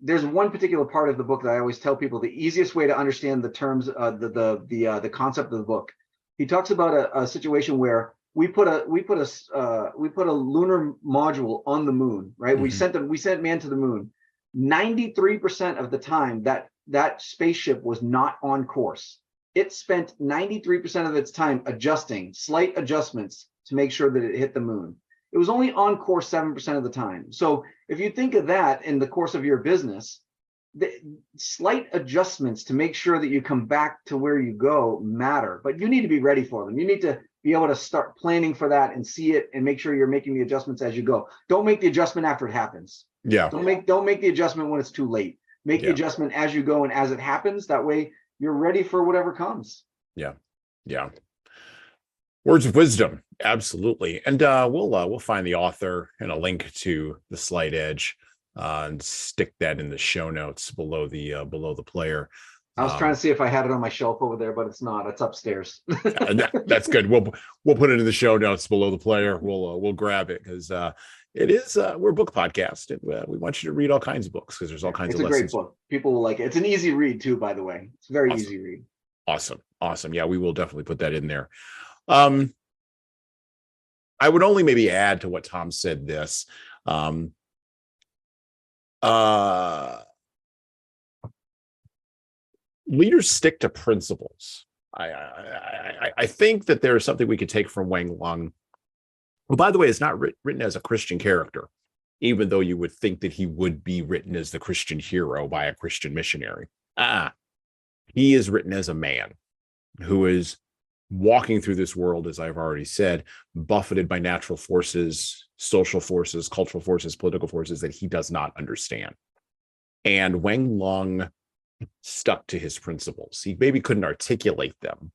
there's one particular part of the book that I always tell people the easiest way to understand the terms, the concept of the book. He talks about a situation where we put a lunar module on the moon, right? We sent man to the moon. 93% of the time that spaceship was not on course. It spent 93% of its time adjusting, slight adjustments to make sure that it hit the moon. It was only on course 7% of the time. So if you think of that in the course of your business, the slight adjustments to make sure that you come back to where you go matter, but you need to be ready for them. You need to be able to start planning for that and see it and make sure you're making the adjustments as you go. Don't make the adjustment after it happens. Yeah. Don't make the adjustment when it's too late. Make the adjustment as you go and as it happens. That way you're ready for whatever comes. Yeah. Yeah. Words of wisdom. Absolutely. And we'll find the author and a link to The Slight Edge and stick that in the show notes below the player. I was trying to see if I had it on my shelf over there, but it's not. It's upstairs. That's good. We'll put it in the show notes below the player. We'll grab it because it is we're a book podcast, and we want you to read all kinds of books because there's all kinds of lessons. It's a great book. People will like it. It's an easy read too, by the way. It's a very easy read. Awesome. Yeah, we will definitely put that in there. I would only maybe add to what Tom said this. Leaders stick to principles. I think that there is something we could take from Wang Lung, who, by the way, is not written as a Christian character, even though you would think that he would be written as the Christian hero by a Christian missionary. He is written as a man who is walking through this world, as I've already said, buffeted by natural forces, social forces, cultural forces, political forces that he does not understand. And Wang Lung stuck to his principles. He maybe couldn't articulate them,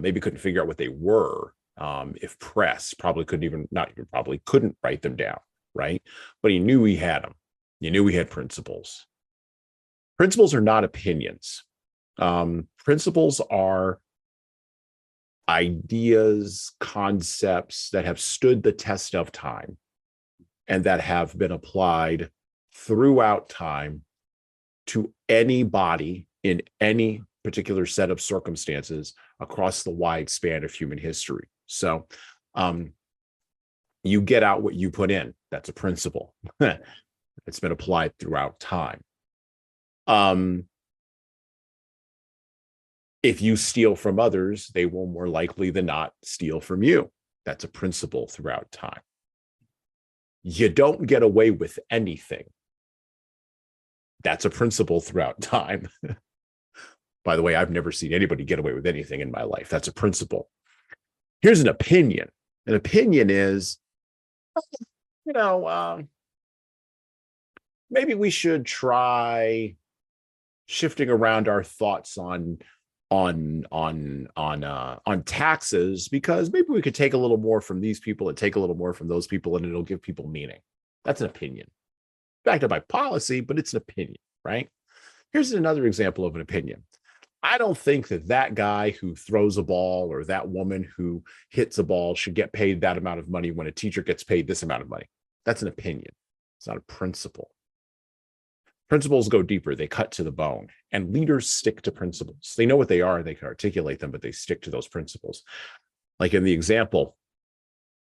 maybe couldn't figure out what they were. If pressed, couldn't write them down, right? But he knew he had them. He knew he had principles. Principles are not opinions. Principles are ideas, concepts that have stood the test of time and that have been applied throughout time to anybody in any particular set of circumstances across the wide span of human history. So you get out what you put in. That's a principle. It's been applied throughout time. If you steal from others, they will more likely than not steal from you. That's a principle throughout time. You don't get away with anything. That's a principle throughout time. By the way, I've never seen anybody get away with anything in my life. That's a principle. Here's an opinion. An opinion is, you know, maybe we should try shifting around our thoughts on taxes, because maybe we could take a little more from these people and take a little more from those people, and it'll give people meaning. That's an opinion, backed up by policy, but it's an opinion, right? Here's another example of an opinion. I don't think that guy who throws a ball or that woman who hits a ball should get paid that amount of money when a teacher gets paid this amount of money. That's an opinion. It's not a principle. Principles go deeper. They cut to the bone, and leaders stick to principles. They know what they are. They can articulate them, but they stick to those principles. Like in the example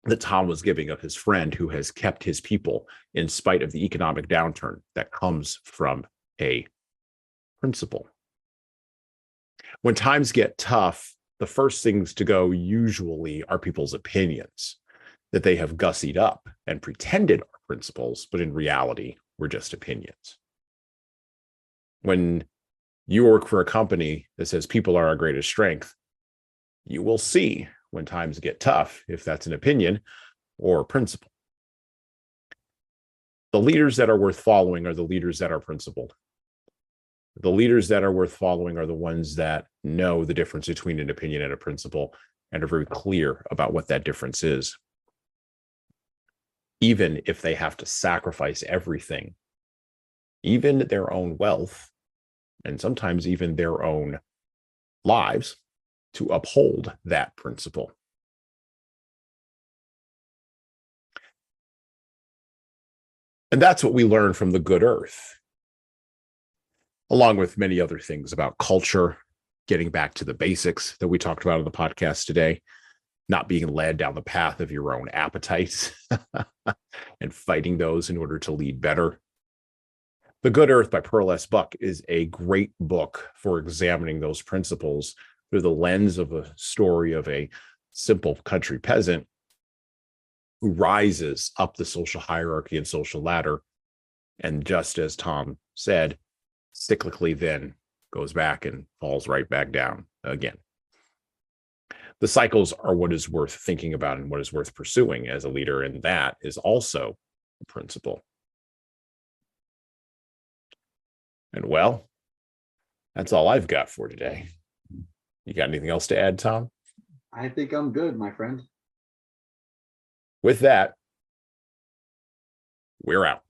that Tom was giving of his friend who has kept his people in spite of the economic downturn that comes from a principle. When times get tough, the first things to go usually are people's opinions that they have gussied up and pretended are principles, but in reality were just opinions. When you work for a company that says people are our greatest strength, you will see when times get tough if that's an opinion or a principle. The leaders that are worth following are the leaders that are principled. The leaders that are worth following are the ones that know the difference between an opinion and a principle and are very clear about what that difference is, even if they have to sacrifice everything, even their own wealth, and sometimes even their own lives, to uphold that principle. And that's what we learn from the good earth, along with many other things about culture, getting back to the basics that we talked about on the podcast today, not being led down the path of your own appetites and fighting those in order to lead better. The Good Earth by Pearl S. Buck is a great book for examining those principles through the lens of a story of a simple country peasant who rises up the social hierarchy and social ladder, and just as Tom said, cyclically then goes back and falls right back down again. The cycles are what is worth thinking about and what is worth pursuing as a leader, and that is also a principle. And well, that's all I've got for today. You got anything else to add, Tom? I think I'm good, my friend. With that, we're out.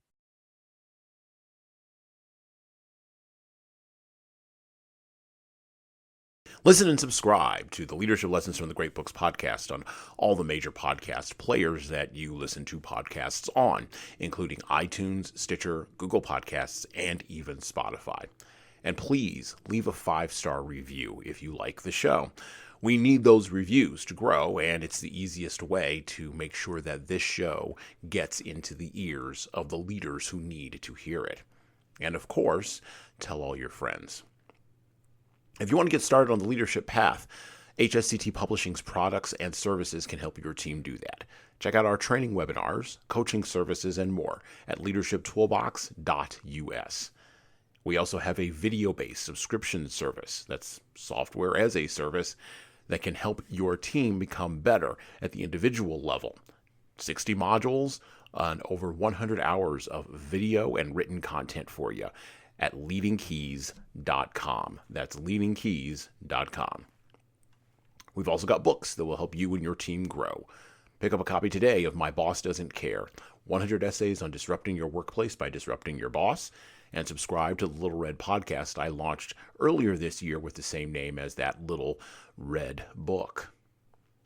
Listen and subscribe to the Leadership Lessons from the Great Books podcast on all the major podcast players that you listen to podcasts on, including iTunes, Stitcher, Google Podcasts, and even Spotify. And please leave a 5-star review if you like the show. We need those reviews to grow, and it's the easiest way to make sure that this show gets into the ears of the leaders who need to hear it. And of course, tell all your friends. If you want to get started on the leadership path, HSCT Publishing's products and services can help your team do that. Check out our training webinars, coaching services, and more at leadershiptoolbox.us. We also have a video-based subscription service, that's software as a service, that can help your team become better at the individual level. 60 modules and over 100 hours of video and written content for you at leadingkeys.com. That's leadingkeys.com. We've also got books that will help you and your team grow. Pick up a copy today of My Boss Doesn't Care, 100 Essays on Disrupting Your Workplace by Disrupting Your Boss, and subscribe to the Little Red podcast I launched earlier this year with the same name as that Little Red book.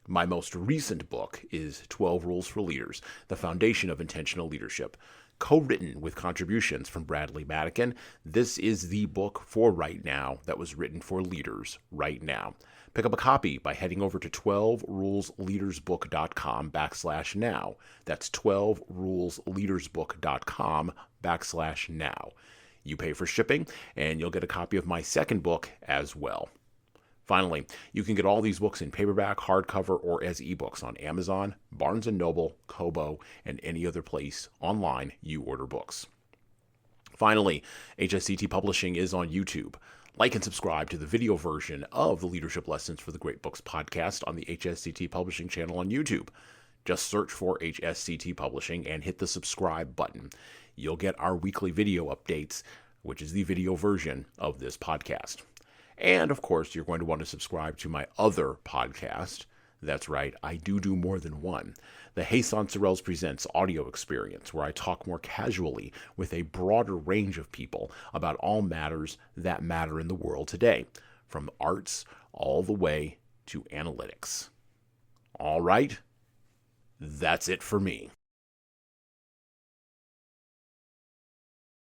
My most recent book is 12 Rules for Leaders, the Foundation of Intentional Leadership, co-written with contributions from Bradley Madigan. This is the book for right now that was written for leaders right now. Pick up a copy by heading over to 12rulesleadersbook.com/now. That's 12rulesleadersbook.com/now. You pay for shipping, and you'll get a copy of my second book as well. Finally, you can get all these books in paperback, hardcover, or as ebooks on Amazon, Barnes & Noble, Kobo, and any other place online you order books. Finally, HSCT Publishing is on YouTube. Like and subscribe to the video version of the Leadership Lessons for the Great Books podcast on the HSCT Publishing channel on YouTube. Just search for HSCT Publishing and hit the subscribe button. You'll get our weekly video updates, which is the video version of this podcast. And of course, you're going to want to subscribe to my other podcast. That's right, I do more than one. The Hasan Sorrells Presents audio experience, where I talk more casually with a broader range of people about all matters that matter in the world today, from arts all the way to analytics. All right, that's it for me.